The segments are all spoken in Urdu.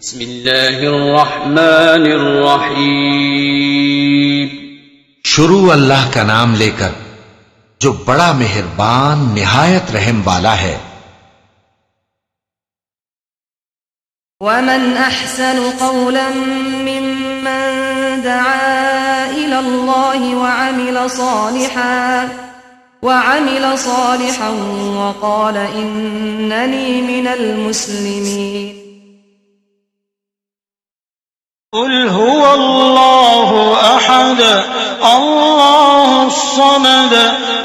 بسم اللہ الرحمن الرحیم۔ شروع اللہ کا نام لے کر جو بڑا مہربان نہایت رحم والا ہے۔ ومن احسن قولا ممن دعا الى الله وعمل صالحا وقال انني من المسلمين۔ قل هو الله أحد الله الصمد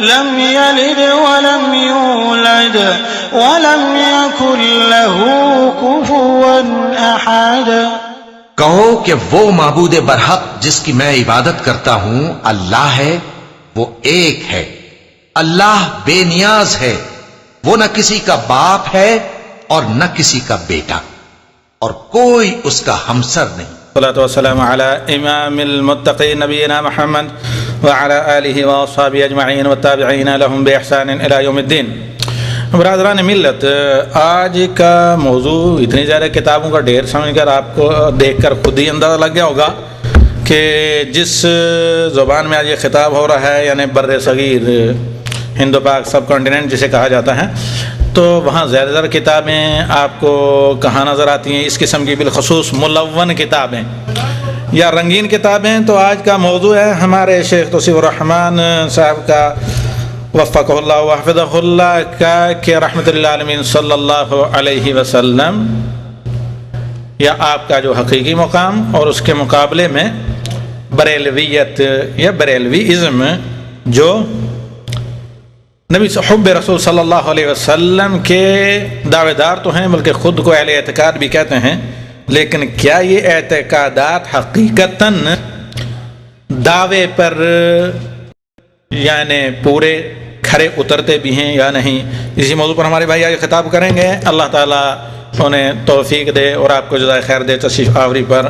لم يلد ولم يولد ولم يكن له كفوا أحد۔ کہو کہ وہ معبود برحق جس کی میں عبادت کرتا ہوں اللہ ہے، وہ ایک ہے، اللہ بے نیاز ہے، وہ نہ کسی کا باپ ہے اور نہ کسی کا بیٹا، اور کوئی اس کا ہمسر نہیں۔ والصلاة والسلام على امام المتقين نبينا محمد وعلى آله واصحابه اجمعین والتابعین لهم باحسان الى یوم الدین۔ برادران ملت، آج کا موضوع اتنی زیادہ کتابوں کا ڈھیر سمجھ کر آپ کو دیکھ کر خود ہی اندازہ لگ گیا ہوگا کہ جس زبان میں آج یہ خطاب ہو رہا ہے، یعنی بر صغیر ہند و پاک سب کانٹیننٹ جسے کہا جاتا ہے، تو وہاں زیادہ تر کتابیں آپ کو کہاں نظر آتی ہیں، اس قسم کی بالخصوص ملون کتابیں یا رنگین کتابیں۔ تو آج کا موضوع ہے ہمارے شیخ توصیف الرحمن صاحب کا وفقہ اللہ وحفظہ اللہ کا کہ رحمۃ للعالمین صلی اللہ علیہ وسلم، یا آپ کا جو حقیقی مقام اور اس کے مقابلے میں بریلویت یا بریلوی ازم، جو نبی حب رسول صلی اللہ علیہ وسلم کے دعوے دار تو ہیں، بلکہ خود کو اہل اعتقاد بھی کہتے ہیں، لیکن کیا یہ اعتقادات حقیقتاً دعوے پر یعنی پورے کھرے اترتے بھی ہیں یا نہیں؟ اسی موضوع پر ہمارے بھائی آج خطاب کریں گے۔ اللہ تعالیٰ انہیں توفیق دے اور آپ کو جزائے خیر دے تشریف آوری پر۔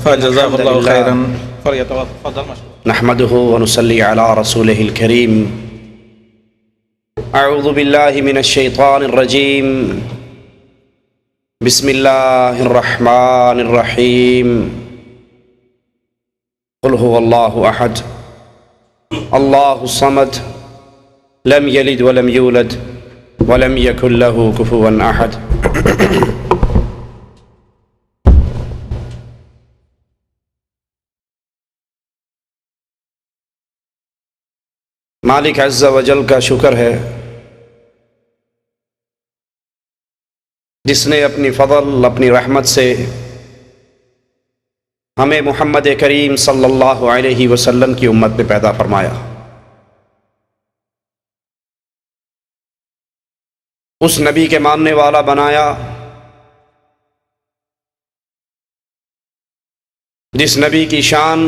فجزاہ اللہ خیراً۔ فلیتفضل مشکور۔ نحمده ونصلي على رسوله الكريم۔ اعوذ باللہ من الشیطان الرجیم، بسم اللہ الرحمن الرحیم۔ قل هو اللہ احد اللہ الصمد لم یلد ولم یولد ولم یکن له کفوا احد۔ مالک عز و جل کا شکر ہے جس نے اپنی فضل، اپنی رحمت سے ہمیں محمد کریم صلی اللہ علیہ وسلم کی امت میں پیدا فرمایا، اس نبی کے ماننے والا بنایا جس نبی کی شان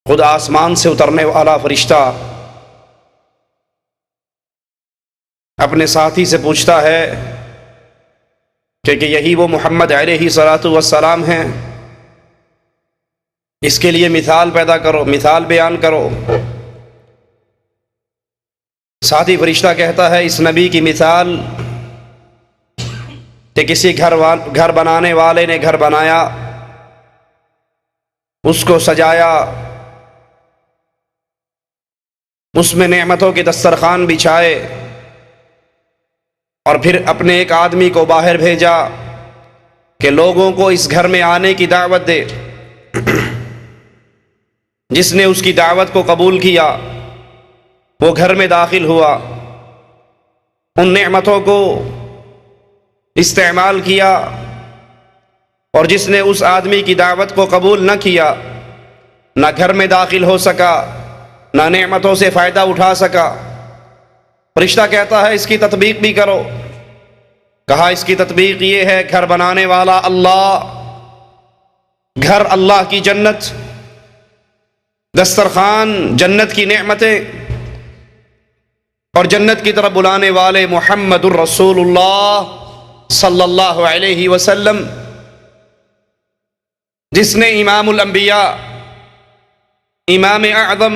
خود آسمان سے اترنے والا فرشتہ اپنے ساتھی سے پوچھتا ہے کہ یہی وہ محمد علیہ صلاۃ والسلام ہیں، اس کے لیے مثال پیدا کرو، مثال بیان کرو۔ ساتھی فرشتہ کہتا ہے اس نبی کی مثال کہ کسی گھر بنانے والے نے گھر بنایا، اس کو سجایا، اس میں نعمتوں کے دسترخوان بچھائے، اور پھر اپنے ایک آدمی کو باہر بھیجا کہ لوگوں کو اس گھر میں آنے کی دعوت دے۔ جس نے اس کی دعوت کو قبول کیا وہ گھر میں داخل ہوا، ان نعمتوں کو استعمال کیا، اور جس نے اس آدمی کی دعوت کو قبول نہ کیا نہ گھر میں داخل ہو سکا، نہ نعمتوں سے فائدہ اٹھا سکا۔ فرشتہ کہتا ہے اس کی تطبیق بھی کرو۔ کہا اس کی تطبیق یہ ہے، گھر بنانے والا اللہ، گھر اللہ کی جنت، دسترخوان جنت کی نعمتیں، اور جنت کی طرف بلانے والے محمد الرسول اللہ صلی اللہ علیہ وسلم، جس نے امام الانبیاء، امام اعظم،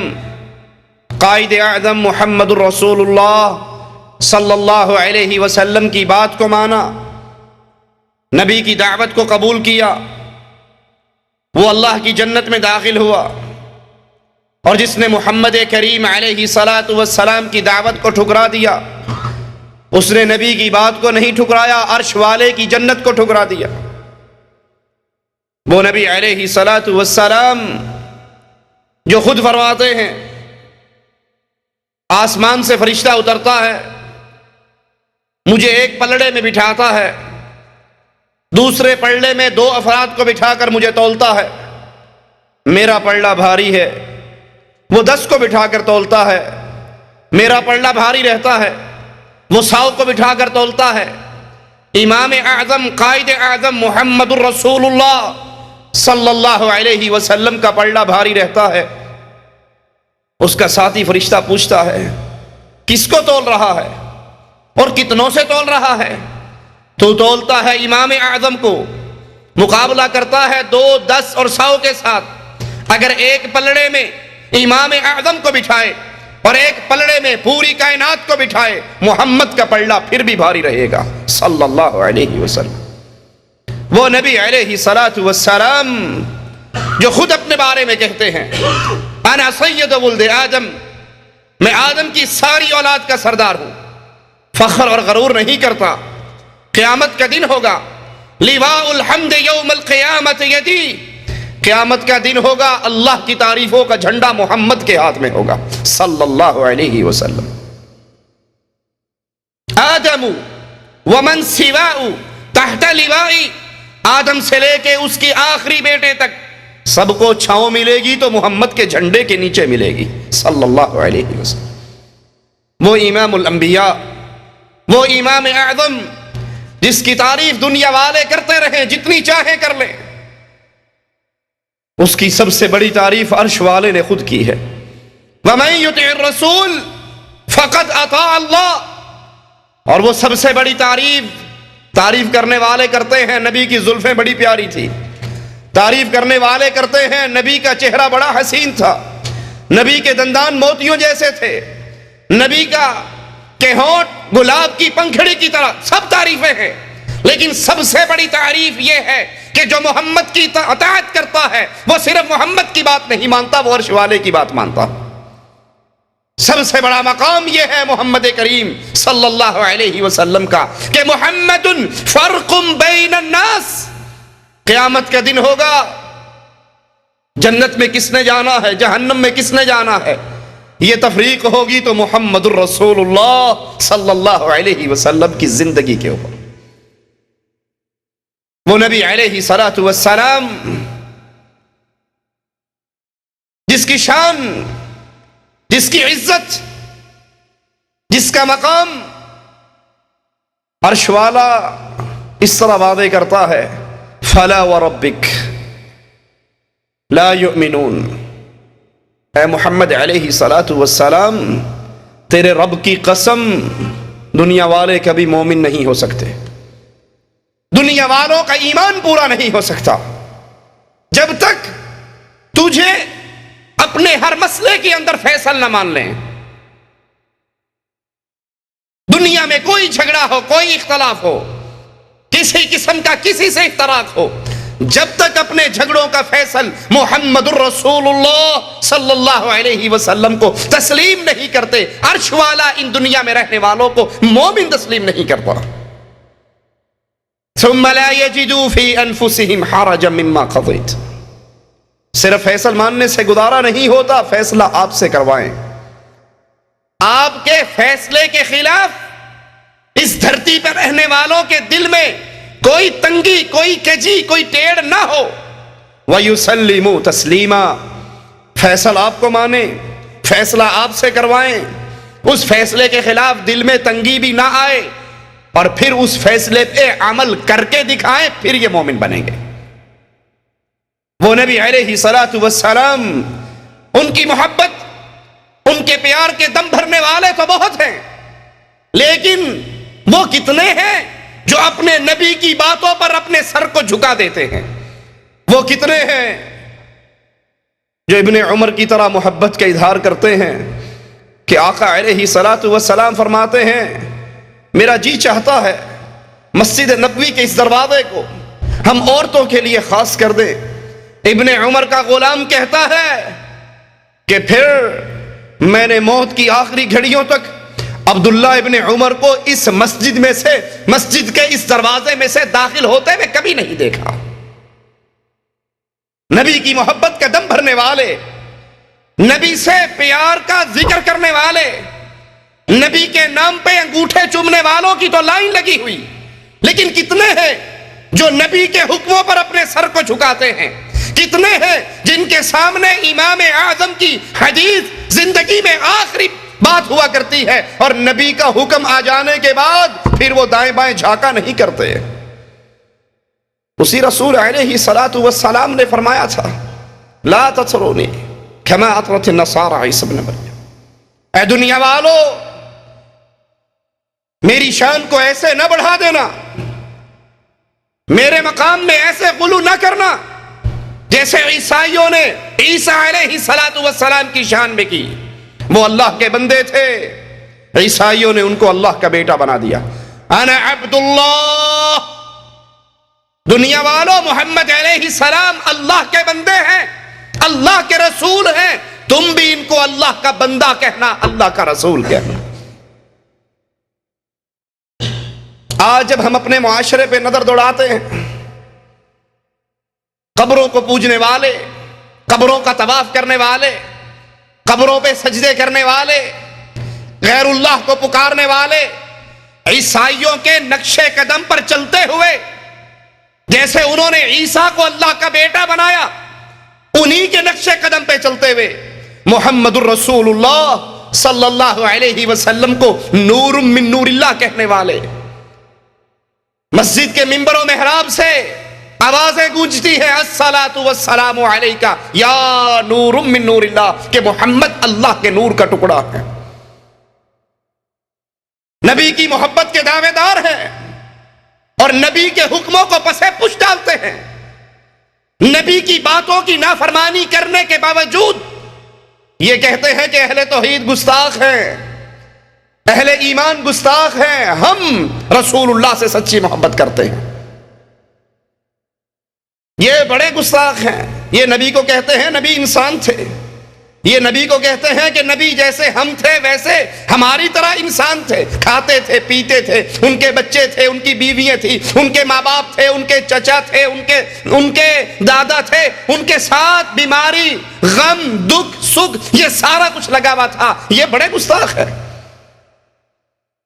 قائد اعظم محمد الرسول اللہ صلی اللہ علیہ وسلم کی بات کو مانا، نبی کی دعوت کو قبول کیا، وہ اللہ کی جنت میں داخل ہوا۔ اور جس نے محمد کریم علیہ الصلاۃ والسلام کی دعوت کو ٹھکرا دیا، اس نے نبی کی بات کو نہیں ٹھکرایا، عرش والے کی جنت کو ٹھکرا دیا۔ وہ نبی علیہ الصلاۃ والسلام جو خود فرماتے ہیں آسمان سے فرشتہ اترتا ہے، مجھے ایک پلڑے میں بٹھاتا ہے، دوسرے پلڑے میں 2 افراد کو بٹھا کر مجھے تولتا ہے، میرا پلڑا بھاری ہے، وہ 10 کو بٹھا کر تولتا ہے، میرا پلڑا بھاری رہتا ہے، وہ 100 کو بٹھا کر تولتا ہے۔ امام اعظم قائد اعظم محمد الرسول اللہ صلی اللہ علیہ وسلم کا پلڑا بھاری رہتا ہے۔ اس کا ساتھی فرشتہ پوچھتا ہے کس کو تول رہا ہے اور کتنوں سے تول رہا ہے؟ تو تولتا ہے امام اعظم کو، مقابلہ کرتا ہے 2، 10 اور 100 کے ساتھ۔ اگر ایک پلڑے میں امام اعظم کو بٹھائے اور ایک پلڑے میں پوری کائنات کو بٹھائے، محمد کا پلڑا پھر بھی بھاری رہے گا صلی اللہ علیہ وسلم۔ وہ نبی علیہ الصلاۃ والسلام جو خود اپنے بارے میں کہتے ہیں انا سید ولد آدم، میں آدم کی ساری اولاد کا سردار ہوں، فخر اور غرور نہیں کرتا۔ قیامت کا دن ہوگا، لواء الحمد یوم القیامت یدی، قیامت کا دن ہوگا، اللہ کی تعریفوں کا جھنڈا محمد کے ہاتھ میں ہوگا صلی اللہ علیہ وسلم۔ آدم ومن سواء تحت لوائی، آدم سے لے کے اس کی آخری بیٹے تک سب کو چھاؤں ملے گی تو محمد کے جھنڈے کے نیچے ملے گی صلی اللہ علیہ وسلم۔ وہ امام الانبیاء، وہ امام اعظم جس کی تعریف دنیا والے کرتے رہیں، جتنی چاہیں کر لیں، اس کی سب سے بڑی تعریف عرش والے نے خود کی ہے۔ وَمَن يُطِعِ الرَّسُولَ فَقَدْ أَطَاعَ اللَّهَ، اور وہ سب سے بڑی تعریف کرنے والے کرتے ہیں نبی کی زلفیں بڑی پیاری تھی، تعریف کرنے والے کرتے ہیں نبی کا چہرہ بڑا حسین تھا، نبی کے دندان موتیوں جیسے تھے، نبی کا کہ ہونٹ گلاب کی پنکھڑی کی طرح، سب تعریفیں ہیں، لیکن سب سے بڑی تعریف یہ ہے کہ جو محمد کی اطاعت کرتا ہے وہ صرف محمد کی بات نہیں مانتا، وہ عرش والے کی بات مانتا۔ سب سے بڑا مقام یہ ہے محمد کریم صلی اللہ علیہ وسلم کا کہ محمد فرق بین الناس۔ قیامت کا دن ہوگا، جنت میں کس نے جانا ہے، جہنم میں کس نے جانا ہے، یہ تفریق ہوگی تو محمد الرسول اللہ صلی اللہ علیہ وسلم کی زندگی کے اوپر۔ وہ نبی علیہ الصلاۃ والسلام جس کی شان، جس کی عزت، جس کا مقام، عرش والا اس طرح وعدے کرتا ہے فلا وربک لا یؤمنون، اے محمد علیہ الصلاۃ والسلام تیرے رب کی قسم دنیا والے کبھی مومن نہیں ہو سکتے، دنیا والوں کا ایمان پورا نہیں ہو سکتا جب تک تجھے اپنے ہر مسئلے کے اندر فیصل نہ مان لیں۔ دنیا میں کوئی جھگڑا ہو، کوئی اختلاف ہو، کسی قسم کا کسی سے اختراق ہو، جب تک اپنے جھگڑوں کا فیصل محمد الرسول اللہ صلی اللہ علیہ وسلم کو تسلیم نہیں کرتے، عرش والا ان دنیا میں رہنے والوں کو مومن تسلیم نہیں کرتا۔ ثم لا يجدوا في انفسهم حرجا مما قضيت، صرف فیصل ماننے سے گزارا نہیں ہوتا، فیصلہ آپ سے کروائیں۔ آپ کے فیصلے کے خلاف اس دھرتی پر رہنے والوں کے دل میں کوئی تنگی، کوئی کجی، کوئی ٹیڑھ نہ ہو۔ وَيُسَلِّمُوا تَسْلِيمًا، فیصلہ آپ کو مانیں، فیصلہ آپ سے کروائیں، اس فیصلے کے خلاف دل میں تنگی بھی نہ آئے، اور پھر اس فیصلے پہ عمل کر کے دکھائیں، پھر یہ مومن بنیں گے۔ وہ نبی علیہ الصلاۃ والسلام، ان کی محبت، ان کے پیار کے دم بھرنے والے تو بہت ہیں، لیکن وہ کتنے ہیں جو اپنے نبی کی باتوں پر اپنے سر کو جھکا دیتے ہیں؟ وہ کتنے ہیں جو ابن عمر کی طرح محبت کا اظہار کرتے ہیں کہ آقا علیہ صلاۃ والسلام فرماتے ہیں میرا جی چاہتا ہے مسجد نبوی کے اس دروازے کو ہم عورتوں کے لیے خاص کر دیں۔ ابن عمر کا غلام کہتا ہے کہ پھر میں نے موت کی آخری گھڑیوں تک عبداللہ ابن عمر کو اس مسجد میں سے، مسجد کے اس دروازے میں سے داخل ہوتے ہوئے کبھی نہیں دیکھا۔ نبی کی محبت کا دم بھرنے والے، نبی سے پیار کا ذکر کرنے والے، نبی کے نام پہ انگوٹھے چومنے والوں کی تو لائن لگی ہوئی، لیکن کتنے ہیں جو نبی کے حکموں پر اپنے سر کو جھکاتے ہیں؟ کتنے ہیں جن کے سامنے امام اعظم کی حدیث زندگی میں آخری بات ہوا کرتی ہے اور نبی کا حکم آ جانے کے بعد پھر وہ دائیں بائیں جھانکا نہیں کرتے؟ اسی رسول علیہ الصلوۃ والسلام نے فرمایا تھا لا تطرونی کما اطرت النصارى عیسی ابن مریم، اے دنیا والو میری شان کو ایسے نہ بڑھا دینا، میرے مقام میں ایسے غلو نہ کرنا جیسے عیسائیوں نے عیسیٰ علیہ السلام کی شان میں کی۔ وہ اللہ کے بندے تھے، عیسائیوں نے ان کو اللہ کا بیٹا بنا دیا۔ انا عبد اللہ، دنیا والوں محمد علیہ السلام اللہ کے بندے ہیں، اللہ کے رسول ہیں، تم بھی ان کو اللہ کا بندہ کہنا، اللہ کا رسول کہنا۔ آج جب ہم اپنے معاشرے پہ نظر دوڑاتے ہیں، قبروں کو پوجنے والے، قبروں کا طواف کرنے والے، قبروں پہ سجدے کرنے والے، غیر اللہ کو پکارنے والے، عیسائیوں کے نقش قدم پر چلتے ہوئے جیسے انہوں نے عیسیٰ کو اللہ کا بیٹا بنایا، انہی کے نقش قدم پہ چلتے ہوئے محمد الرسول اللہ صلی اللہ علیہ وسلم کو نور من نور اللہ کہنے والے، مسجد کے منبر و محراب سے آوازیں گونجتی ہیں الصلاۃ والسلام علیک یا نور من نور اللہ، کہ محمد اللہ کے نور کا ٹکڑا ہے، نبی کی محبت کے دعوے دار ہیں اور نبی کے حکموں کو پسے پش ڈالتے ہیں۔ نبی کی باتوں کی نافرمانی کرنے کے باوجود یہ کہتے ہیں کہ اہل توحید گستاخ ہیں، اہل ایمان گستاخ ہیں، ہم رسول اللہ سے سچی محبت کرتے ہیں۔ یہ بڑے گستاخ ہیں، یہ نبی کو کہتے ہیں نبی انسان تھے، یہ نبی کو کہتے ہیں کہ نبی جیسے ہم تھے ویسے ہماری طرح انسان تھے، کھاتے تھے، پیتے تھے، ان کے بچے تھے، ان کی بیویاں تھیں، ان کے ماں باپ تھے، ان کے چچا تھے، ان کے دادا تھے، ان کے ساتھ بیماری، غم، دکھ، سکھ، یہ سارا کچھ لگا ہوا تھا۔ یہ بڑے گستاخ ہیں،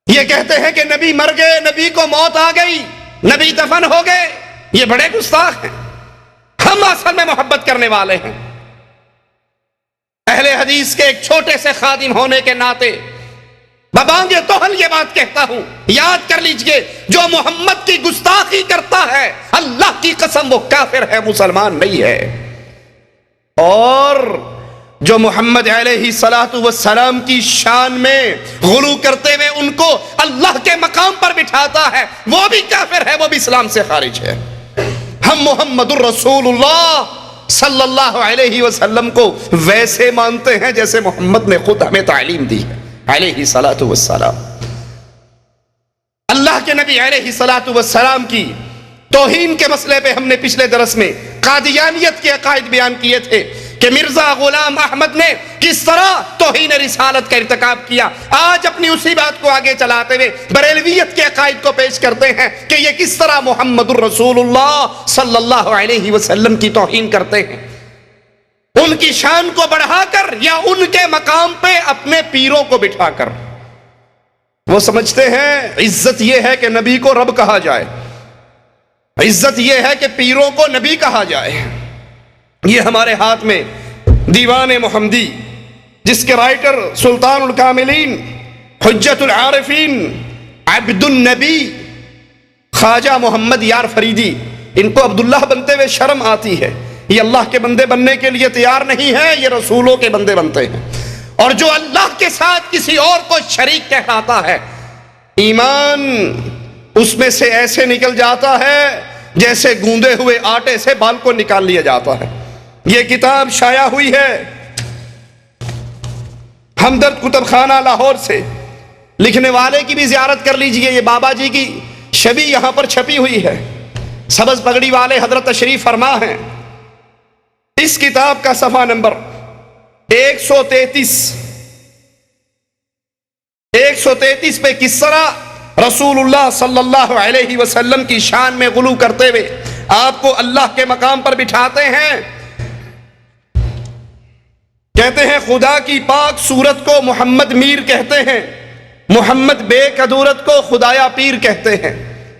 یہ کہتے ہیں کہ نبی مر گئے، نبی کو موت آ گئی، نبی دفن ہو گئے، یہ بڑے گستاخ ہیں۔ ہم اصل میں محبت کرنے والے ہیں۔ اہل حدیث کے ایک چھوٹے سے خادم ہونے کے ناطے ببانگ توہل یہ بات کہتا ہوں، یاد کر لیجئے، جو محمد کی گستاخی کرتا ہے اللہ کی قسم وہ کافر ہے، مسلمان نہیں ہے، اور جو محمد علیہ السلام کی شان میں غلو کرتے ہوئے ان کو اللہ کے مقام پر بٹھاتا ہے وہ بھی کافر ہے، وہ بھی اسلام سے خارج ہے۔ ہم محمد الرسول اللہ صلی اللہ علیہ وسلم کو ویسے مانتے ہیں جیسے محمد نے خود ہمیں تعلیم دی ہے علیہ السلام۔ اللہ کے نبی علیہ السلام کی توہین کے مسئلے پہ ہم نے پچھلے درس میں قادیانیت کے عقائد بیان کیے تھے کہ مرزا غلام احمد نے کس طرح توہین رسالت کا ارتکاب کیا۔ آج اپنی اسی بات کو آگے چلاتے ہوئے بریلویت کے عقائد کو پیش کرتے ہیں کہ یہ کس طرح محمد الرسول اللہ صلی اللہ علیہ وسلم کی توہین کرتے ہیں، ان کی شان کو بڑھا کر یا ان کے مقام پہ اپنے پیروں کو بٹھا کر۔ وہ سمجھتے ہیں عزت یہ ہے کہ نبی کو رب کہا جائے، عزت یہ ہے کہ پیروں کو نبی کہا جائے۔ یہ ہمارے ہاتھ میں دیوان محمدی، جس کے رائٹر سلطان الکاملین، حجت العارفین، عبد النبی خواجہ محمد یار فریدی، ان کو عبداللہ بنتے ہوئے شرم آتی ہے، یہ اللہ کے بندے بننے کے لیے تیار نہیں ہے، یہ رسولوں کے بندے بنتے ہیں، اور جو اللہ کے ساتھ کسی اور کو شریک کہلاتا ہے ایمان اس میں سے ایسے نکل جاتا ہے جیسے گوندے ہوئے آٹے سے بال کو نکال لیا جاتا ہے۔ یہ کتاب شائع ہوئی ہے ہمدرد کتب خانہ لاہور سے، لکھنے والے کی بھی زیارت کر لیجئے، یہ بابا جی کی شبی یہاں پر چھپی ہوئی ہے، سبز پگڑی والے حضرت تشریف فرما ہیں۔ اس کتاب کا صفحہ نمبر 133 پہ کس طرح رسول اللہ صلی اللہ علیہ وسلم کی شان میں غلو کرتے ہوئے آپ کو اللہ کے مقام پر بٹھاتے ہیں۔ کہتے ہیں خدا کی پاک صورت کو محمد میر کہتے ہیں، محمد بے کدورت کو خدایا پیر کہتے ہیں،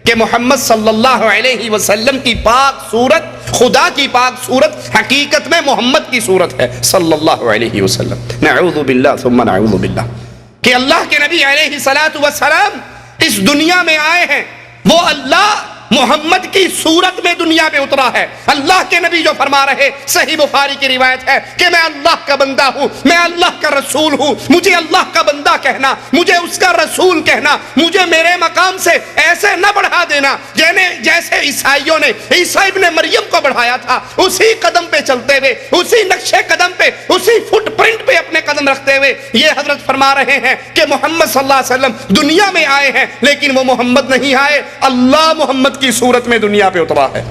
کہ محمد صلی اللہ علیہ وسلم کی پاک صورت، خدا کی پاک صورت حقیقت میں محمد کی صورت ہے صلی اللہ علیہ وسلم۔ نعوذ باللہ ثم نعوذ باللہ، کہ اللہ کے نبی علیہ الصلوۃ والسلام اس دنیا میں آئے ہیں، وہ اللہ محمد کی صورت میں دنیا میں اترا ہے۔ اللہ کے نبی جو فرما رہے، صحیح بخاری کی روایت ہے کہ میں اللہ کا بندہ ہوں، میں اللہ کا رسول ہوں، مجھے اللہ کا بندہ کہنا، مجھے اس کا رسول کہنا، مجھے میرے مقام سے ایسے نہ بڑھا دینا جیسے عیسائیوں نے عیسیٰ ابن مریم کو بڑھایا تھا۔ اسی قدم پہ چلتے ہوئے، اسی نقشے قدم پہ، اسی فٹ پرنٹ پہ اپنے قدم رکھتے ہوئے یہ حضرت فرما رہے ہیں کہ محمد صلی اللہ علیہ وسلم دنیا میں آئے ہیں، لیکن وہ محمد نہیں آئے، اللہ محمد کی صورت میں دنیا پہ اترا ہے۔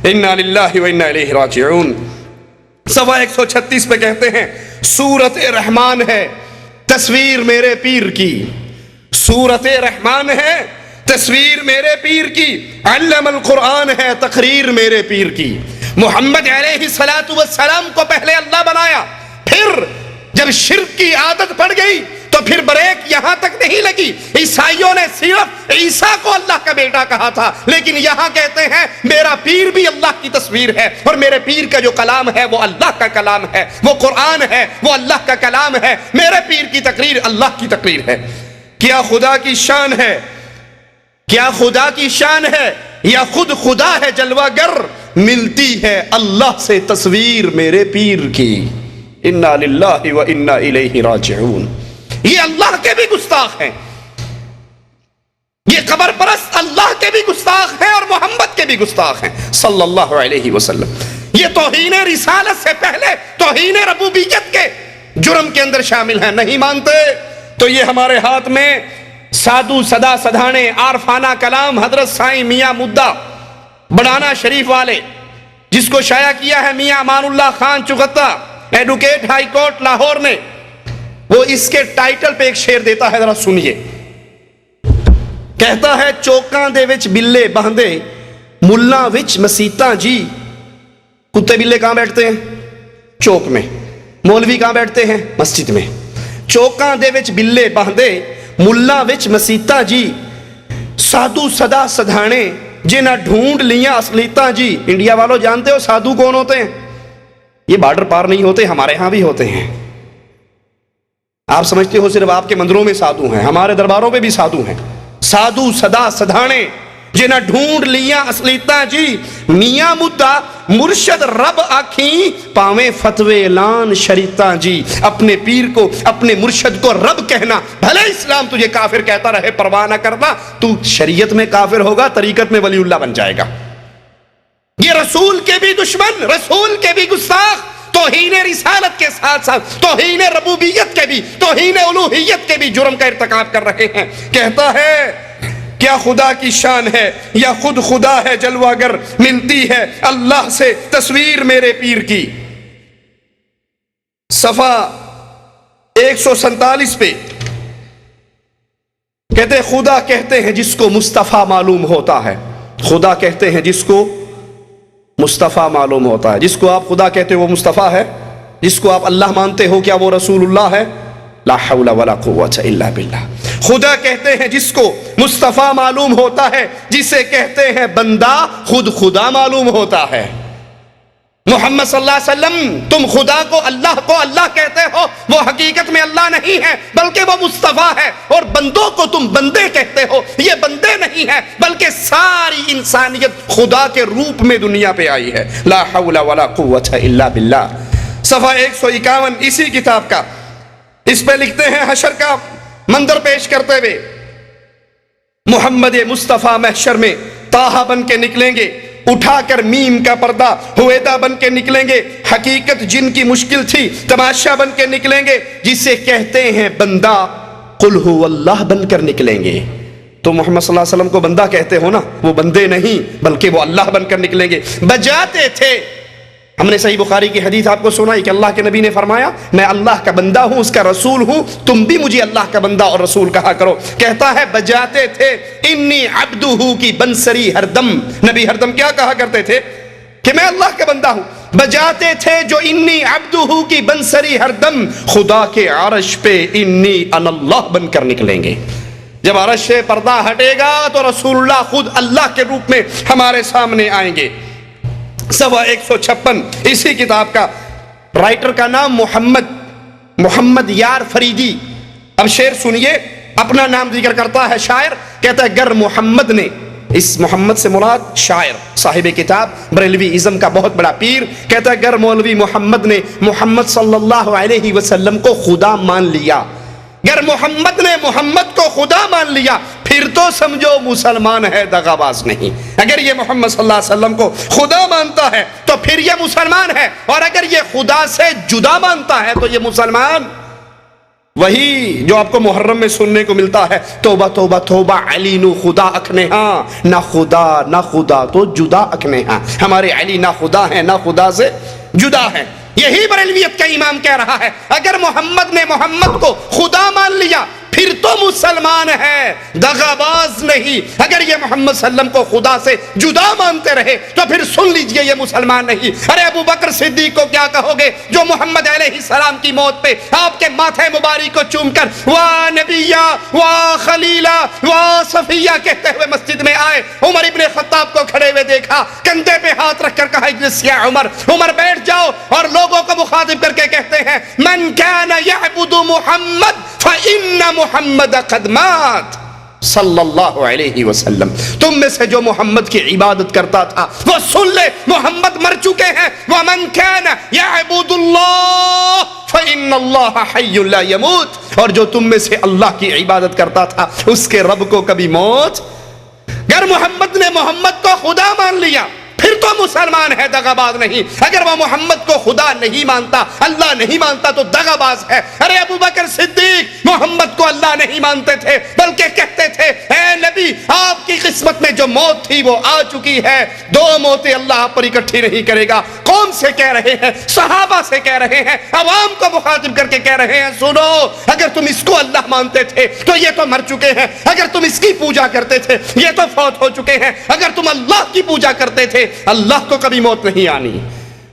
انا للہ و انا الیہ راجعون۔ صفحہ 136 پہ کہتے ہیں سورت رحمان ہے تصویر میرے پیر کی، سورت رحمان ہے تصویر میرے پیر کی، علم القرآن ہے تقریر میرے پیر کی۔ محمد علیہ الصلوۃ والسلام کو پہلے اللہ بنایا، پھر جب شرک کی عادت پڑ گئی تو پھر بریک یہاں تک نہیں لگی۔ عیسائیوں نے صرف عیسیٰ کو اللہ کا بیٹا کہا تھا، لیکن یہاں کہتے ہیں میرا پیر بھی اللہ کی تصویر ہے، اور میرے پیر کا جو کلام ہے وہ اللہ کا کلام ہے، وہ قرآن ہے، وہ اللہ کا کلام ہے، میرے پیر کی تقریر اللہ کی تقریر ہے۔ کیا خدا کی شان ہے، کیا خدا کی شان ہے یا خود خدا ہے جلوہ گر، ملتی ہے اللہ سے تصویر میرے پیر کی۔ انا للہ و انا الیہ راجعون۔ یہ اللہ کے بھی گستاخ ہیں، یہ قبر پرست اللہ کے بھی گستاخ ہیں اور محمد کے بھی گستاخ ہیں صلی اللہ علیہ وسلم۔ یہ توہین رسالت سے پہلے توہین ربوبیت کے جرم کے اندر شامل ہیں۔ نہیں مانتے تو یہ ہمارے ہاتھ میں سادو سدا سدھانے عارفانہ کلام حضرت سائیں میاں مدہ بڑانا شریف والے، جس کو شائع کیا ہے Mian Amanullah Khan Chughta, advocate high court Lahore نے، وہ اس کے ٹائٹل پہ ایک شعر دیتا ہے، ذرا سنیے۔ کہتا ہے چوکاں دے وچ بلے باندھے ملاں وچ مسیتاں جی۔ کتے بلے کہاں بیٹھتے ہیں؟ چوک میں۔ مولوی کہاں بیٹھتے ہیں؟ مسجد میں۔ چوکاں دے وچ بلے باندھے ملاں وچ مسیتاں جی، سادو سدا سدھانے جنہ ڈھونڈ لیاں اصلیتاں جی۔ انڈیا والوں جانتے ہو سادھو کون ہوتے ہیں؟ یہ بارڈر پار نہیں ہوتے، ہمارے ہاں بھی ہوتے ہیں۔ آپ سمجھتے ہو صرف آپ کے مندروں میں سادھو ہیں، ہمارے درباروں پہ بھی سادھو ہیں۔ سادھو سدا سدھانے جنہ ڈھونڈ لیاں اصلیتاں جی، میاں مدہ مرشد رب آکھیں پاویں فتوے اعلان شریعتاں جی۔ اپنے پیر کو، اپنے مرشد کو رب کہنا، بھلے اسلام تجھے کافر کہتا رہے پرواہ نہ کرنا، تو شریعت میں کافر ہوگا، طریقت میں ولی اللہ بن جائے گا۔ یہ رسول کے بھی دشمن، رسول کے بھی گستاخ، توہین رسالت کے ساتھ ساتھ توہین ربوبیت کے بھی، توہین الوہیت کے بھی جرم کا ارتکاب کر رہے ہیں۔ کہتا ہے کیا خدا کی شان ہے یا خود خدا ہے جلوہ گر، ملتی ہے اللہ سے تصویر میرے پیر کی۔ صفحہ 147 پہ کہتے خدا کہتے ہیں جس کو مصطفیٰ معلوم ہوتا ہے، خدا کہتے ہیں جس کو مصطفیٰ معلوم ہوتا ہے۔ جس کو آپ خدا کہتے ہو وہ مصطفیٰ ہے، جس کو آپ اللہ مانتے ہو کیا وہ رسول اللہ ہے؟ لا حول ولا قوت الا باللہ۔ خدا کہتے ہیں جس کو مصطفیٰ معلوم ہوتا ہے، جسے کہتے ہیں بندہ خود خدا معلوم ہوتا ہے۔ محمد صلی اللہ علیہ وسلم، تم خدا کو اللہ کہتے ہو، وہ حقیقت میں اللہ نہیں ہے بلکہ وہ مصطفیٰ ہے، اور بندوں کو تم بندے کہتے ہو، یہ بندے نہیں ہے بلکہ ساری انسانیت خدا کے روپ میں دنیا پہ آئی ہے۔ لا حول ولا قوت الا باللہ۔ صفحہ 151 اسی کتاب کا، اس پہ لکھتے ہیں حشر کا منظر پیش کرتے ہوئے، محمد مصطفیٰ محشر میں طٰہٰ بن کے نکلیں گے، اٹھا کر میم کا پردہ ہویدا بن کے نکلیں گے، حقیقت جن کی مشکل تھی تماشا بن کے نکلیں گے، جسے کہتے ہیں بندہ قل هو اللہ بن کر نکلیں گے۔ تو محمد صلی اللہ علیہ وسلم کو بندہ کہتے ہو نا، وہ بندے نہیں بلکہ وہ اللہ بن کر نکلیں گے۔ بجاتے تھے، ہم نے صحیح بخاری کی حدیث آپ کو سنائی کہ اللہ کے نبی نے فرمایا میں اللہ کا بندہ ہوں، اس کا رسول ہوں، تم بھی مجھے اللہ کا بندہ اور رسول کہا کرو۔ کہتا ہے بجاتے تھے انی عبدہ کی بنسری ہر دم، نبی ہر دم کیا کہا کرتے تھے کہ میں اللہ کا بندہ ہوں۔ بجاتے تھے جو انی عبدہ کی بنسری ہر دم، خدا کے عرش پہ انی انا اللہ بن کر نکلیں گے۔ جب عرش سے پردہ ہٹے گا تو رسول اللہ خود اللہ کے روپ میں ہمارے سامنے آئیں گے۔ 156 اسی کتاب کا، رائٹر کا نام محمد یار فریدی۔ اب شعر سنیے، اپنا نام ذکر کرتا ہے شاعر، کہتا ہے گر محمد نے، اس محمد سے مراد شاعر صاحب کتاب بریلوی ازم کا بہت بڑا پیر، کہتا ہے گر مولوی محمد نے محمد صلی اللہ علیہ وسلم کو خدا مان لیا، گر محمد نے محمد کو خدا مان لیا، پھر تو سمجھو مسلمان ہے دغا باز نہیں۔ اگر یہ محمد صلی اللہ علیہ وسلم کو خدا مانتا ہے تو پھر یہ مسلمان ہے، اور اگر یہ خدا سے جدا مانتا ہے تو یہ مسلمان وہی جو آپ کو محرم میں سننے کو ملتا ہے، توبہ توبہ توبہ علی نو خدا اکھنے ہاں، نہ خدا تو جدا اکھنے ہاں، ہمارے علی نہ خدا ہیں نہ خدا سے جدا ہیں۔ یہی بریلویت کا امام کہہ رہا ہے اگر محمد نے محمد کو خدا مان لیا پھر تو مسلمان ہے دغا باز نہیں۔ اگر یہ محمد صلی اللہ علیہ وسلم کو خدا سے جدا مانتے رہے تو پھر سن لیجئے یہ مسلمان نہیں۔ ارے ابو بکر صدیق کو کیا کہو گے جو محمد علیہ السلام کی موت پہ آپ کے ماتھے مبارک کو چوم کر وا نبیہ وا خلیلہ وا صفیہ کہتے ہوئے مسجد میں آئے، عمر ابن خطاب کو کھڑے ہوئے دیکھا، کندھے پہ ہاتھ رکھ کر کہا اجلس یا عمر، عمر بیٹھ جاؤ، اور لوگوں کو مخاطب کر کے کہتے ہیں من کان یعبد محمد فإن محمد قد مات صلی اللہ علیہ وسلم، تم میں سے جو محمد کی عبادت کرتا تھا وہ سن لے محمد مر چکے ہیں۔ ومن كان يعبد الله فإن الله حي لا يموت، اور جو تم میں سے اللہ کی عبادت کرتا تھا اس کے رب کو کبھی موت۔ اگر محمد نے محمد کو خدا مان لیا پھر تو مسلمان ہے دغا باز نہیں۔ اگر وہ محمد کو خدا نہیں مانتا اللہ نہیں مانتا تو دغا باز ہے۔ ارے ابو بکر صدیق محمد کو اللہ نہیں مانتے تھے بلکہ کہتے تھے اے نبی آپ کی قسمت میں جو موت تھی وہ آ چکی ہے، دو موتیں اللہ آپ پر اکٹھی نہیں کرے گا۔ قوم سے کہہ رہے ہیں، صحابہ سے کہہ رہے ہیں، عوام کو مخاطب کر کے کہہ رہے ہیں سنو اگر تم اس کو اللہ مانتے تھے تو یہ تو مر چکے ہیں، اگر تم اس کی پوجا کرتے تھے یہ تو فوت ہو چکے ہیں، اگر تم اللہ کی پوجا کرتے تھے اللہ کو کبھی موت نہیں آنی۔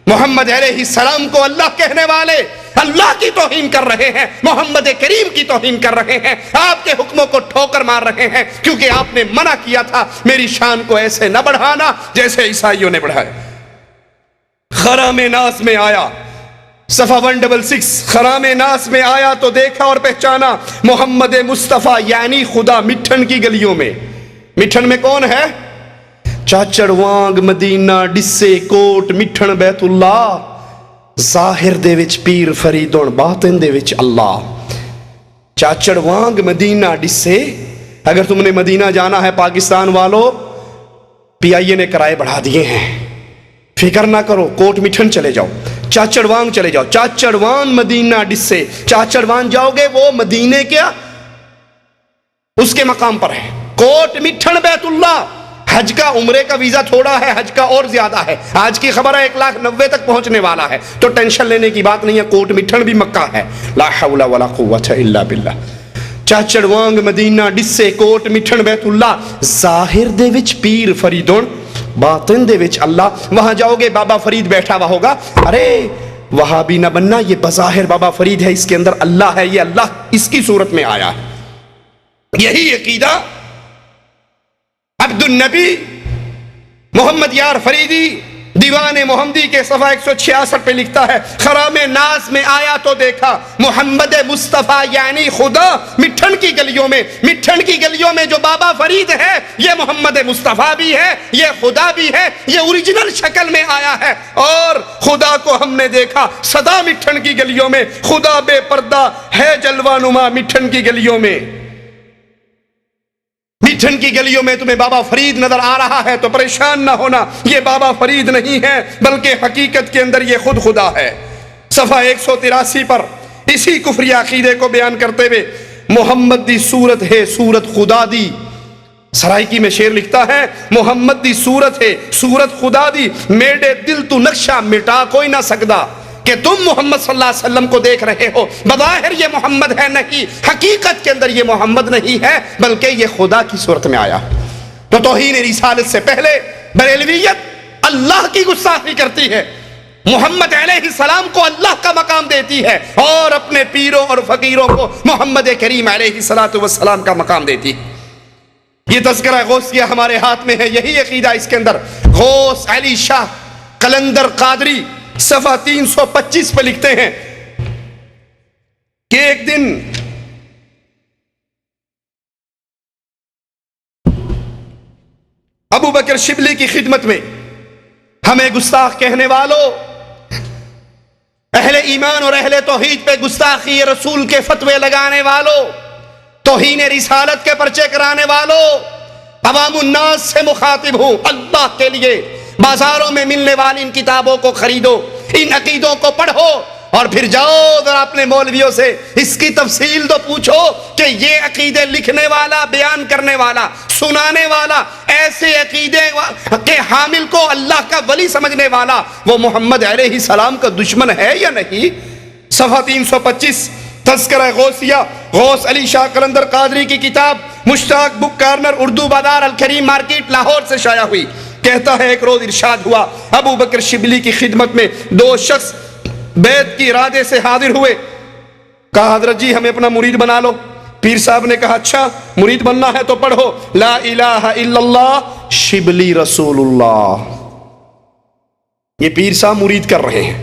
محمد علیہ السلام کو اللہ کہنے والے اللہ کی توہین کر رہے ہیں، محمد کریم کی توہین کر رہے ہیں، آپ کے حکموں کو ٹھوکر مار رہے ہیں، کیونکہ آپ نے منع کیا تھا میری شان کو ایسے نہ بڑھانا جیسے عیسائیوں نے بڑھائے۔ خرام ناس میں آیا، صفحہ 166، خرام ناس میں آیا تو دیکھا اور پہچانا محمد مصطفیٰ یعنی خدا مٹھن کی گلیوں میں۔ مٹھن میں کون ہے؟ چاچڑ وانگ مدینہ ڈسے کوٹ مٹھن بیت اللہ، ظاہر دے وچ پیر فریدون باطن دے وچ اللہ۔ چاچڑ وانگ مدینہ ڈسے، اگر تم نے مدینہ جانا ہے پاکستان والو، پی آئی اے نے کرائے بڑھا دیے ہیں، فکر نہ کرو، کوٹ مٹھن چلے جاؤ، چاچڑ وانگ چلے جاؤ، چاچڑ وان مدینہ ڈسے، چاچڑ وان جاؤ گے وہ مدینے کیا اس کے مقام پر ہے، کوٹ مٹھن بیت اللہ۔ حج کا عمرے کا ویزا تھوڑا ہے، حج کا اور زیادہ ہے، آج کی خبر ہے 1,90,000 تک پہنچنے والا ہے، تو ٹینشن لینے کی بات نہیں ہے، کوٹ مٹھن بھی مکہ ہے، لا حول ولا قوت الا باللہ۔ چاچڑ وانگ مدینہ ڈسے کوٹ مٹھن بیت اللہ، ظاہر دے وچ پیر فریدون باطن دے وچ اللہ۔ وہاں جاؤ گے بابا فرید بیٹھا ہوا ہوگا، ارے وہاں بھی نہ بننا، یہ بظاہر بابا فرید ہے، اس کے اندر اللہ ہے، یہ اللہ اس کی صورت میں آیا ہے۔ یہی عقیدہ عبد النبی محمد یار فریدی دیوان محمدی کے صفحہ 166 پہ لکھتا ہے خرام ناز میں آیا تو دیکھا محمد مصطفیٰ یعنی خدا مٹھن کی گلیوں میں، مٹھن کی گلیوں میں جو بابا فرید ہے یہ محمد مصطفیٰ بھی ہے، یہ خدا بھی ہے، یہ اوریجنل شکل میں آیا ہے۔ اور خدا کو ہم نے دیکھا صدا مٹھن کی گلیوں میں، خدا بے پردہ ہے جلوہ نما مٹھن کی گلیوں میں۔ مٹھن کی گلیوں میں تمہیں بابا فرید نظر آ رہا ہے تو پریشان نہ ہونا، یہ بابا فرید نہیں ہے بلکہ حقیقت کے اندر یہ خود خدا ہے۔ صفحہ 183 پر اسی کفری عقیدے کو بیان کرتے ہوئے محمد دی صورت ہے صورت خدا دی، سرائکی میں شعر لکھتا ہے محمد دی صورت ہے صورت خدا دی، میرے دل تو نقشہ مٹا کوئی نہ سکدا، کہ تم محمد صلی اللہ علیہ وسلم کو دیکھ رہے ہو، بظاہر یہ محمد ہے نہیں، حقیقت کے اندر یہ محمد نہیں ہے بلکہ یہ خدا کی صورت میں آیا۔ تو توہین رسالت سے پہلے بریلویت اللہ کی گستاخی کرتی ہے، محمد علیہ السلام کو اللہ کا مقام دیتی ہے اور اپنے پیروں اور فقیروں کو محمد کریم علیہ السلام کا مقام دیتی ہے۔ یہ تذکرہ غوثیہ ہمارے ہاتھ میں ہے، یہی عقیدہ اس کے اندر۔ غوث علی شاہ قلندر قادری صفحہ 325 پہ لکھتے ہیں کہ ایک دن ابو بکر شبلی کی خدمت میں ہمیں گستاخ کہنے والوں، اہل ایمان اور اہل توحید پہ گستاخی رسول کے فتوے لگانے والوں، توہین رسالت کے پرچے کرانے والوں، عوام الناس سے مخاطب ہوں، اللہ کے لیے بازاروں میں ملنے والی ان کتابوں کو خریدو، ان عقیدوں کو پڑھو اور پھر جاؤ ذرا اپنے مولویوں سے اس کی تفصیل تو پوچھو کہ یہ عقیدے لکھنے والا، بیان کرنے والا، سنانے والا، ایسے عقیدے کے حامل کو اللہ کا ولی سمجھنے والا وہ محمد علیہ السلام کا دشمن ہے یا نہیں؟ صفحہ 325 تذکرہ غوثیہ، غوث علی شاہ قلندر قادری کی کتاب، مشتاق بک کارنر، اردو بازار، الکریم مارکیٹ، لاہور سے شائع ہوئی۔ کہتا ہے ایک روز ارشاد ہوا ابو بکر شبلی کی خدمت میں دو شخص بیعت کی ارادے سے حاضر ہوئے، کہا حضرت جی ہمیں اپنا مرید بنا لو۔ پیر صاحب نے کہا اچھا مرید بننا ہے تو پڑھو لا الہ الا اللہ شبلی رسول اللہ۔ یہ پیر صاحب مرید کر رہے ہیں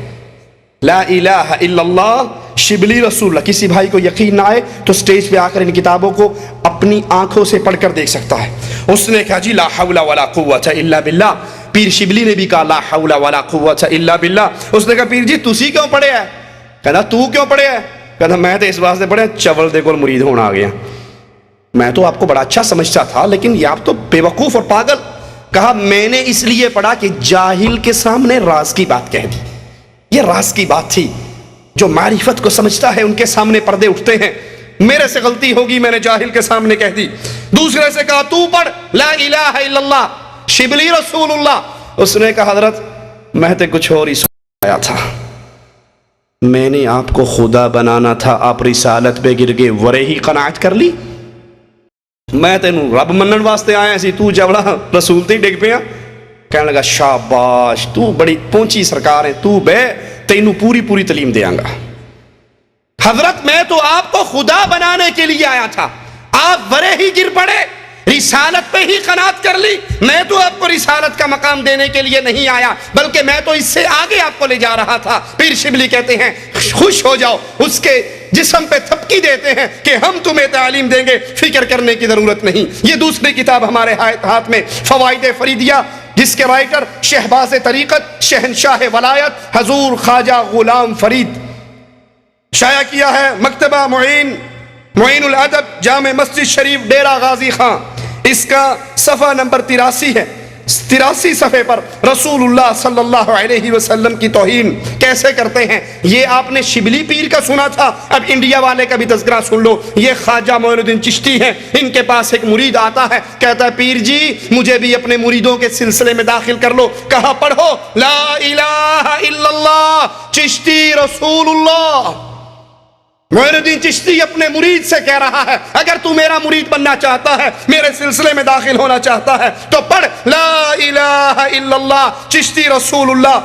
لا الہ الا اللہ شبلی رسول اللہ۔ کسی بھائی کو یقین نہ آئے تو سٹیج پہ آ کر ان کتابوں کو اپنی آنکھوں سے پڑھ کر دیکھ سکتا ہے۔ اس نے کہا جی لا حول ولا قوت الا باللہ۔ پیر شبلی نے بھی کہا لا حول ولا قوت الا باللہ۔ اس نے کہا پیر جی تسی کیوں پڑھے ہے؟ کہنا تو کیوں پڑھے ہے؟ کہنا میں تو اس واسطے پڑھے چول دے کول مرید ہونا آ گیا، میں تو آپ کو بڑا اچھا سمجھتا تھا لیکن یہ آپ تو بے وقوف اور پاگل۔ کہا میں نے اس لیے پڑھا کہ جاہل کے سامنے راز کی بات کہہ دی، یہ راز کی بات تھی، جو معرفت کو سمجھتا ہے ان کے سامنے پردے اٹھتے ہیں، میرے سے غلطی ہوگی میں نے جاہل کے سامنے کہہ دی۔ دوسرے سے کہا تو پڑھ لا الہ الا اللہ شبلی رسول اللہ۔ اس نے کہا حضرت میں تو کچھ اور ہی سمجھ آیا تھا، میں نے آپ کو خدا بنانا تھا، آپ رسالت پہ گر گئے، ورے ہی قناعت کر لی، میں تینوں رب منن واسطے آیا سی، تو جوڑا رسول تے ڈگ پیا۔ کہنے لگا شاباش تو بڑی پہنچی سرکار ہے، تو بے تینوں پوری پوری تعلیم دیاں گا۔ حضرت میں تو آپ کو خدا بنانے کے لیے آیا تھا، آپ ورے ہی گر پڑے، رسالت پہ ہی قناعت کر لی، میں تو آپ کو رسالت کا مقام دینے کے لیے نہیں آیا بلکہ میں تو اس سے آگے آپ کو لے جا رہا تھا۔ پیر شبلی کہتے ہیں خوش ہو جاؤ، اس کے جسم پہ تھپکی دیتے ہیں کہ ہم تمہیں تعلیم دیں گے، فکر کرنے کی ضرورت نہیں۔ یہ دوسری کتاب ہمارے ہاتھ میں فوائد فریدیہ، جس کے رائٹر شہباز طریقت شہنشاہ ولایت حضور خواجہ غلام فرید، شائع کیا ہے مکتبہ معین الادب جامع مسجد شریف ڈیرہ غازی خان۔ اس کا صفحہ نمبر 83 ہے۔ 83 صفحے پر رسول اللہ صلی اللہ علیہ وسلم کی توہین کیسے کرتے ہیں یہ آپ نے شبلی پیر کا سنا تھا، اب انڈیا والے کا بھی تذکرہ سن لو۔ یہ خواجہ معین الدین چشتی ہیں، ان کے پاس ایک مرید آتا ہے، کہتا ہے پیر جی مجھے بھی اپنے مریدوں کے سلسلے میں داخل کر لو۔ کہا پڑھو لا الہ الا اللہ چشتی رسول اللہ۔ معین الدین چشتی اپنے مرید سے کہہ رہا ہے اگر تو میرا مرید بننا چاہتا ہے، میرے سلسلے میں داخل ہونا چاہتا ہے تو پڑھ لا الہ الا اللہ چشتی رسول اللہ۔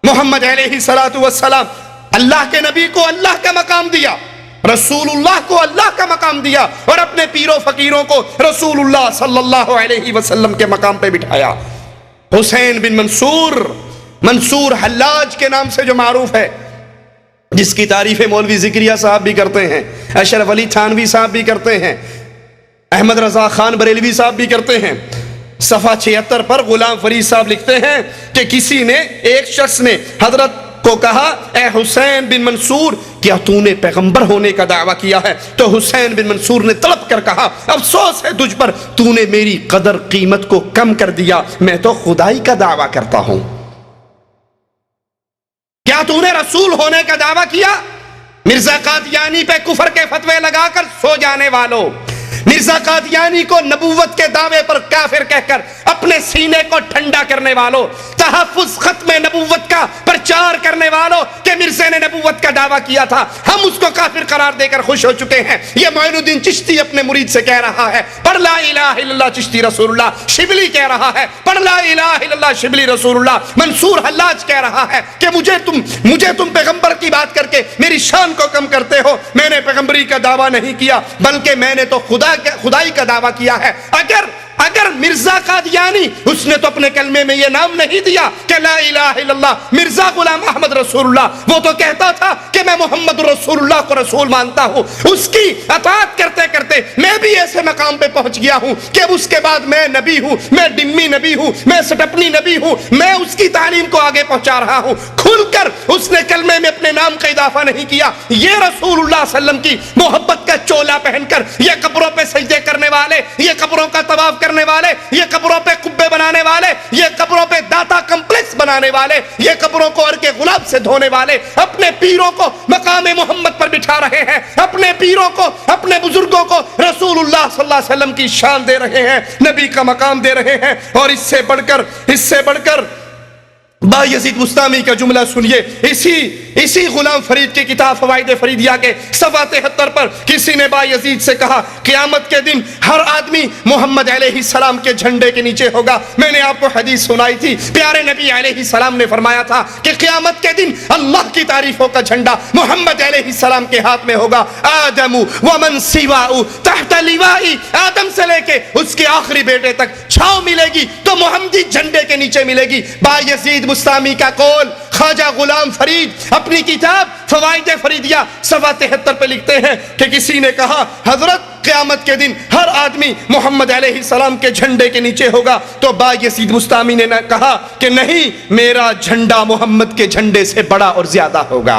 محمد علیہ السلام اللہ کے نبی کو اللہ کا مقام دیا، رسول اللہ کو اللہ کا مقام دیا اور اپنے پیروں فقیروں کو رسول اللہ صلی اللہ علیہ وسلم کے مقام پہ بٹھایا۔ حسین بن منصور حلاج کے نام سے جو معروف ہے، جس کی تعریف مولوی ذکریہ صاحب بھی کرتے ہیں، اشرف علی تھانوی صاحب بھی کرتے ہیں، احمد رضا خان بریلوی صاحب بھی کرتے ہیں۔ صفحہ 76 پر غلام فرید صاحب لکھتے ہیں کہ کسی نے، ایک شخص نے حضرت کو کہا اے حسین بن منصور کیا تو نے پیغمبر ہونے کا دعویٰ کیا ہے؟ تو حسین بن منصور نے تڑپ کر کہا افسوس ہے تجھ پر، تو نے میری قدر قیمت کو کم کر دیا، میں تو خدائی کا دعویٰ کرتا ہوں۔ کیا تو نے رسول ہونے کا دعویٰ کیا؟ مرزا قادیانی پہ کفر کے فتوے لگا کر سو جانے والوں، مرزا قادیانی کو نبوت کے دعوے پر کافر کہہ کر اپنے سینے کو ٹھنڈا کرنے والوں، تحفظ ختم نبوت کا پرچار کرنے والوں کہ مرزا نے نبوت کا دعویٰ کیا تھا، ہم اس کو کافر قرار دے کر خوش ہو چکے ہیں۔ یہ معین الدین چشتی اپنے مرید سے کہہ رہا ہے پڑھ لا الہ الا اللہ چشتی رسول اللہ، شبلی کہہ رہا ہے پڑھ لا الہ الا اللہ شبلی رسول اللہ، منصور حلاج کہہ رہا ہے کہ مجھے تم پیغمبر کی بات کر کے میری شان کو کم کرتے ہو، میں نے پیغمبری کا دعویٰ نہیں کیا بلکہ میں نے تو خدائی کا دعویٰ کیا ہے۔ اگر مرزا قادیانی اس نے تو اپنے کلمے میں یہ نام نہیں دیا کہ لا الہ الا اللہ مرزا غلام احمد رسول اللہ، وہ تو کہتا تھا کہ میں محمد رسول اللہ کو رسول مانتا ہوں، اس کی اطاعت کرتے کرتے میں بھی ایسے مقام پہ پہنچ گیا ہوں کہ اس کے بعد میں نبی ہوں، میں ڈمی نبی ہوں، میں سٹپنی نبی ہوں، میں اس کی تعلیم کو آگے پہنچا رہا ہوں۔ کھل کر اس نے کلمے میں اپنے نام کا اضافہ نہیں کیا۔ یہ رسول اللہ صلی اللہ علیہ وسلم کی محبت کا چولا پہن کر یہ قبروں پہ سجدے کرنے والے، یہ قبروں کا طواف کرنے والے، یہ قبروں پہ قبے بنانے والے، یہ قبروں پہ داتا کمپلیکس بنانے والے، یہ قبروں کو عرق گلاب سے دھونے والے اپنے پیروں کو مقام محمد پر بٹھا رہے ہیں، اپنے پیروں کو، اپنے بزرگوں کو رسول اللہ صلی اللہ علیہ وسلم کی شان دے رہے ہیں، نبی کا مقام دے رہے ہیں۔ اور اس سے بڑھ کر با یزید بستامی کا جملہ سنیے، اسی غلام فرید کی کتاب فوائد فریدیہ کے صفحہ 73 پر کسی نے با یزید سے کہا قیامت کے دن ہر آدمی محمد علیہ السلام کے جھنڈے کے نیچے ہوگا۔ میں نے آپ کو حدیث سنائی تھی، پیارے نبی علیہ السلام نے فرمایا تھا کہ قیامت کے دن اللہ کی تعریفوں کا جھنڈا محمد علیہ السلام کے ہاتھ میں ہوگا۔ آدم ومن سواء تحت لواء، آدم سے لے کے اس کے آخری بیٹے تک چھاؤں ملے گی تو محمدی جھنڈے کے نیچے ملے گی۔ با یزید بستامی کا قول خواجہ غلام فرید اپنی کتاب فوائد فریدیہ صفحہ 73 پہ لکھتے ہیں کہ کسی نے کہا حضرت قیامت کے دن ہر آدمی محمد علیہ السلام کے جھنڈے کے نیچے ہوگا، تو با یزید بستامی نے کہا کہ نہیں، میرا جھنڈا محمد کے جھنڈے سے بڑا اور زیادہ ہوگا۔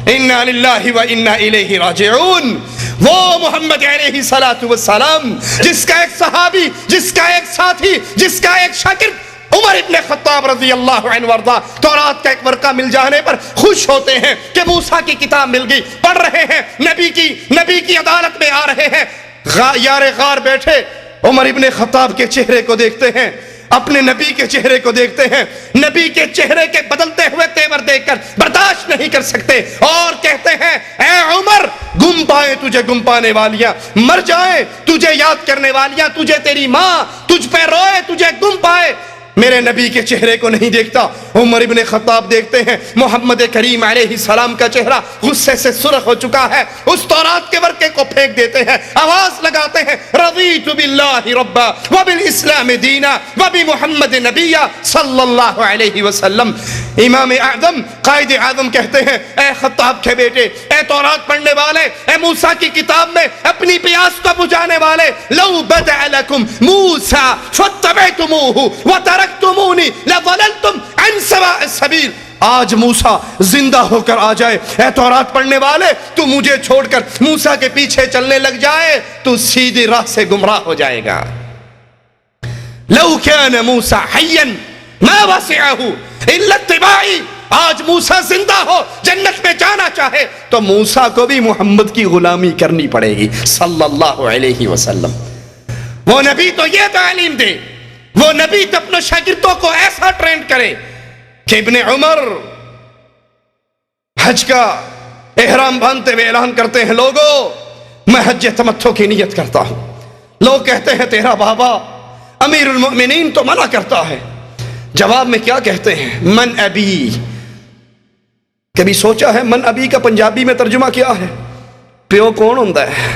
انا للہ و انا الیہ راجعون، وہ محمد علیہ السلام جس کا ایک صحابی، جس کا ایک ساتھی، جس کا ایک شاگرد عمر ابن خطاب رضی اللہ عنہ وارضا تورات کا ایک ورقہ مل جانے پر خوش ہوتے ہیں کہ موسیٰ کی کتاب مل گئی، پڑھ رہے ہیں، نبی کی عدالت میں آ رہے ہیں، یار غار بیٹھے عمر ابن خطاب کے چہرے کو دیکھتے ہیں، اپنے نبی کے چہرے کو دیکھتے ہیں، نبی کے چہرے کے بدلتے ہوئے تیور دیکھ کر برداشت نہیں کر سکتے اور کہتے ہیں اے عمر، گم پائے تجھے گم پانے والیاں، مر جائے تجھے یاد کرنے والیاں، تجھے تیری ماں تجھ پہ روئے تجھے گم پائے، میرے نبی کے چہرے کو نہیں دیکھتا۔ عمر ابن خطاب دیکھتے ہیں محمد کریم علیہ السلام کا چہرہ غصے سے سرخ ہو چکا ہے، اس تورات کے ورقے کو پھینک دیتے ہیں، آواز لگاتے ہیں رضیت باللہ ربا وبالاسلام دینا وبمحمد نبیا صلی اللہ علیہ وسلم۔ امام اعظم قائد اعظم کہتے ہیں اے خطاب کے بیٹے، اے تورات پڑھنے والے، اے موسیٰ کی کتاب میں اپنی پیاس کو بجھانے والے، لو بدع لکم موسیٰ فاتبعتموہ وترکتمونی لضللتم عن سواء السبیل، آج موسیٰ زندہ ہو کر آ جائے، اے تورات پڑھنے والے، تو مجھے چھوڑ کر موسیٰ کے پیچھے چلنے لگ جائے تو سیدھی راہ سے گمراہ ہو جائے گا۔ لو کان موسیٰ حیا ما وسعہ الا اتباعی، آج موسیٰ زندہ ہو جنت میں جانا چاہے تو موسیٰ کو بھی محمد کی غلامی کرنی پڑے گی صلی اللہ علیہ وسلم۔ وہ نبی تو یہ تعلیم دے، وہ نبی تو اپنے شاگردوں کو ایسا ٹرین کرے کہ ابن عمر حج کا احرام باندھتے ہوئے اعلان کرتے ہیں لوگوں میں حج تمتع کی نیت کرتا ہوں۔ لوگ کہتے ہیں تیرا بابا امیر المؤمنین تو منع کرتا ہے، جواب میں کیا کہتے ہیں؟ من ابی۔ کبھی سوچا ہے من ابی کا پنجابی میں ترجمہ کیا ہے؟ پیو کون ہوتا ہے؟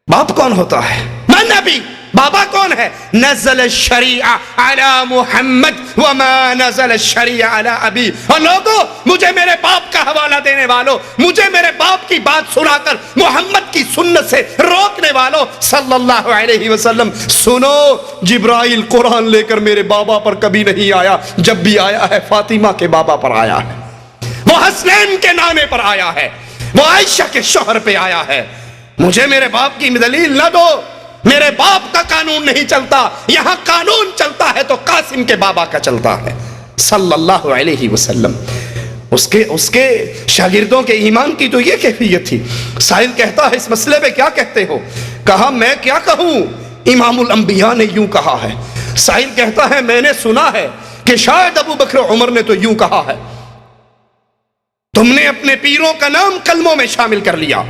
باپ کون ہوتا ہے؟ من ابی، بابا کون ہے؟ نزل الشریعہ علی محمد وما نزل الشریعہ علی ابی. اور لوگوں مجھے میرے باپ کا حوالہ دینے والوں، مجھے میرے باپ کی بات سنا کر محمد کی سنت سے روکنے والوں صلی اللہ علیہ وسلم، سنو جبرائیل قرآن لے کر میرے بابا پر کبھی نہیں آیا، جب بھی آیا ہے فاطمہ کے بابا پر آیا ہے، وہ حسنین کے نانے پر آیا ہے، وہ عائشہ کے شوہر پہ آیا ہے. مجھے میرے باپ کی دلیل نہ دو، میرے باپ کا قانون نہیں چلتا، یہاں قانون چلتا ہے تو قاسم کے بابا کا چلتا ہے صلی اللہ علیہ وسلم. اس کے شاگردوں کے ایمان کی تو یہ کیفیت تھی. سائل کہتا ہے اس مسئلے پہ کیا کہتے ہو؟ کہا میں کیا کہوں، امام الانبیاء نے یوں کہا ہے. سائل کہتا ہے میں نے سنا ہے کہ شاید ابو بکر عمر نے تو یوں کہا ہے. تم نے اپنے پیروں کا نام کلموں میں شامل کر لیا،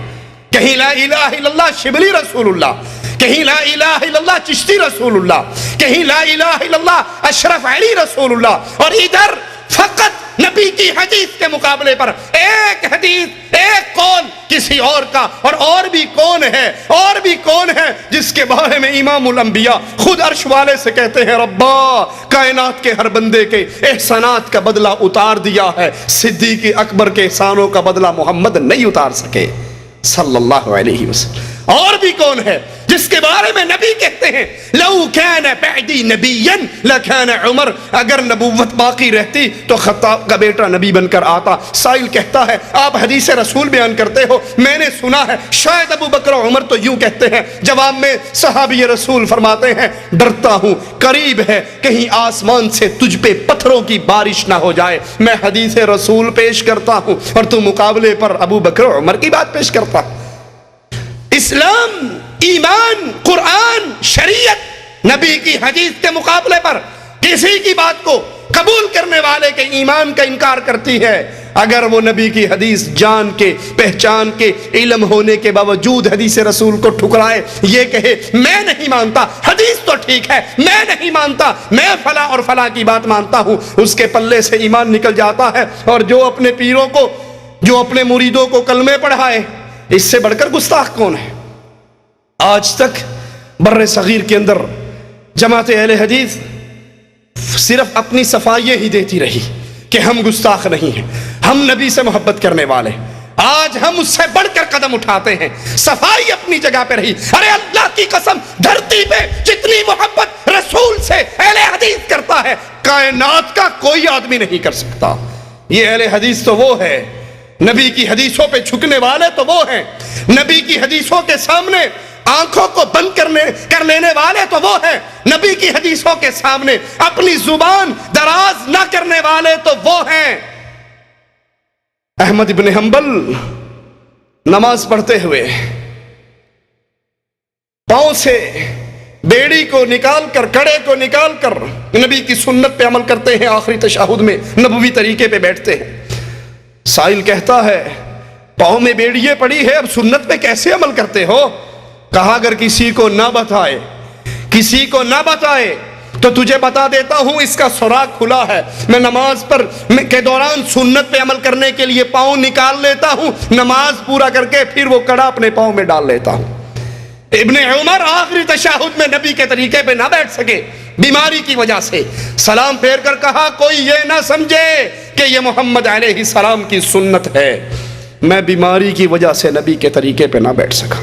کہیں لا الہ الا اللہ شبلی رسول اللہ، کہیں لا الہ الا اللہ چشتی رسول اللہ، کہیں لا الہ الا اللہ اشرف علی رسول اللہ، اور ادھر فقط نبی کی حدیث کے مقابلے پر ایک حدیث ایک قول کسی اور کا. اور بھی کون ہے جس کے بارے میں امام الانبیاء خود عرش والے سے کہتے ہیں ربا کائنات کے ہر بندے کے احسانات کا بدلہ اتار دیا ہے، صدیق اکبر کے احسانوں کا بدلہ محمد نہیں اتار سکے صلی اللہ علیہ وسلم. اور بھی کون ہے جس کے بارے میں نبی کہتے ہیں لو کان بعدی نبیا لکان عمر، اگر نبوت باقی رہتی تو خطاب کا بیٹا نبی بن کر آتا. سائل کہتا ہے آپ حدیث رسول بیان کرتے ہو، میں نے سنا ہے شاید ابو بکر عمر تو یوں کہتے ہیں. جواب میں صحابی رسول فرماتے ہیں ڈرتا ہوں قریب ہے کہیں آسمان سے تجھ پہ پتھروں کی بارش نہ ہو جائے. میں حدیث رسول پیش کرتا ہوں اور تو مقابلے پر ابو بکر عمر کی بات پیش کرتا. اسلام، ایمان، قرآن، شریعت، نبی کی حدیث کے مقابلے پر کسی کی بات کو قبول کرنے والے کے ایمان کا انکار کرتی ہے. اگر وہ نبی کی حدیث جان کے پہچان کے علم ہونے کے باوجود حدیث رسول کو ٹھکرائے، یہ کہے میں نہیں مانتا، حدیث تو ٹھیک ہے میں نہیں مانتا، میں فلاں اور فلاں کی بات مانتا ہوں، اس کے پلے سے ایمان نکل جاتا ہے. اور جو اپنے پیروں کو، جو اپنے مریدوں کو کلمے پڑھائے، اس سے بڑھ کر گستاخ کون ہے؟ آج تک بر صغیر کے اندر جماعت اہل حدیث صرف اپنی صفائییں ہی دیتی رہی کہ ہم گستاخ نہیں ہیں، ہم نبی سے محبت کرنے والے. آج ہم اس سے بڑھ کر قدم اٹھاتے ہیں. صفائی اپنی جگہ پہ رہی. ارے اللہ کی قسم، دھرتی پہ جتنی محبت رسول سے اہل حدیث کرتا ہے کائنات کا کوئی آدمی نہیں کر سکتا. یہ اہل حدیث تو وہ ہے، نبی کی حدیثوں پہ جھکنے والے تو وہ ہیں، نبی کی حدیثوں کے سامنے آنکھوں کو بند کر لینے والے تو وہ ہیں، نبی کی حدیثوں کے سامنے اپنی زبان دراز نہ کرنے والے تو وہ ہیں. احمد ابن حنبل نماز پڑھتے ہوئے پاؤں سے بیڑی کو نکال کر، کڑے کو نکال کر نبی کی سنت پہ عمل کرتے ہیں. آخری تشہد میں نبوی طریقے پہ بیٹھتے ہیں. سائل کہتا ہے پاؤں میں بیڑیے پڑی ہے، اب سنت پہ کیسے عمل کرتے ہو؟ کہا اگر کسی کو نہ بتائے تو تجھے بتا دیتا ہوں اس کا سراغ کھلا ہے. میں نماز کے دوران سنت پہ عمل کرنے کے لیے پاؤں نکال لیتا ہوں، نماز پورا کر کے پھر وہ کڑا اپنے پاؤں میں ڈال لیتا ہوں. ابن عمر آخری تشہد میں نبی کے طریقے پہ نہ بیٹھ سکے بیماری کی وجہ سے. سلام پھیر کر کہا کوئی یہ نہ سمجھے کہ یہ محمد علیہ السلام کی سنت ہے، میں بیماری کی وجہ سے نبی کے طریقے پہ نہ بیٹھ سکا.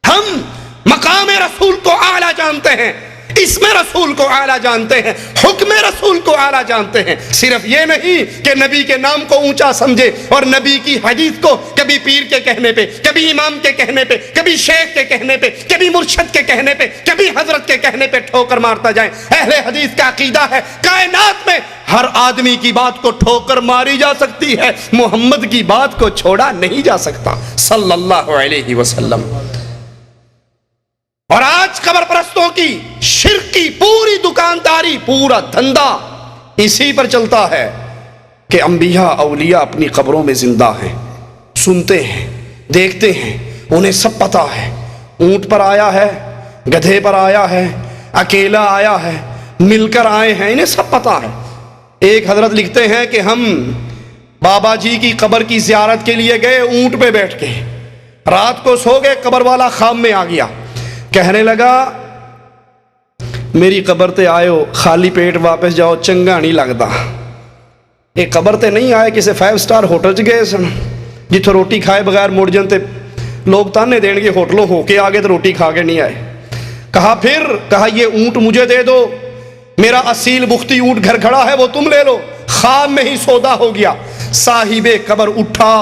ہم مقام رسول کو اعلیٰ جانتے ہیں، اسم رسول کو اعلیٰ جانتے ہیں، حکم رسول کو اعلیٰ جانتے ہیں. صرف یہ نہیں کہ نبی کے نام کو اونچا سمجھے اور نبی کی حدیث کو کبھی پیر کے کہنے پہ، کبھی امام کے کہنے پہ، کبھی شیخ کے کہنے پہ، کبھی مرشد کے کہنے پہ، کبھی حضرت کے کہنے پہ ٹھوکر مارتا جائے. اہل حدیث کا عقیدہ ہے کائنات میں ہر آدمی کی بات کو ٹھوکر ماری جا سکتی ہے، محمد کی بات کو چھوڑا نہیں جا سکتا صلی اللہ علیہ وسلم. اور آج قبر پرستوں کی شرک کی پوری دکانداری، پورا دھندا اسی پر چلتا ہے کہ انبیاء اولیاء اپنی قبروں میں زندہ ہیں، سنتے ہیں، دیکھتے ہیں، انہیں سب پتا ہے. اونٹ پر آیا ہے، گدھے پر آیا ہے، اکیلا آیا ہے، مل کر آئے ہیں، انہیں سب پتا ہے. ایک حضرت لکھتے ہیں کہ ہم بابا جی کی قبر کی زیارت کے لیے گئے، اونٹ پہ بیٹھ کے رات کو سو گئے، قبر والا خواب میں آ گیا، کہنے لگا میری قبر تے آئے ہو خالی پیٹ واپس جاؤ چنگا نہیں لگتا. یہ قبر تے نہیں آئے کسی 5 سٹار ہوٹل چ گئے سن جتوں روٹی کھائے بغیر مڑ جان تے لوگ تانے دین گے ہوٹلوں ہو کے آگے تو روٹی کھا کے نہیں آئے. کہا یہ اونٹ مجھے دے دو, میرا اصیل بختی اونٹ گھر کھڑا ہے وہ تم لے لو. خواب میں ہی سودا ہو گیا. صاحب قبر اٹھا.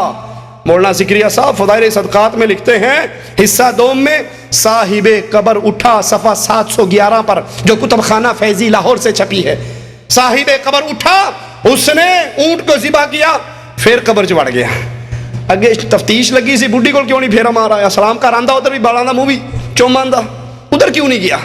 مولانا زکریا صاحب فضائل صدقات میں لکھتے ہیں حصہ دوم میں, صاحب قبر اٹھا صفحہ 711 پر جو کتب خانہ فیضی لاہور سے چھپی ہے. صاحب قبر اٹھا, اس نے اونٹ کو ذبح کیا, پھر قبر چ وڑ گیا. اگے تفتیش لگی سی بڈھی کو کیوں نہیں پھیرا مارا, اسلام کا راندہ ادھر بھی بالاندہ منہ بھی چوماندہ, ادھر کیوں نہیں گیا.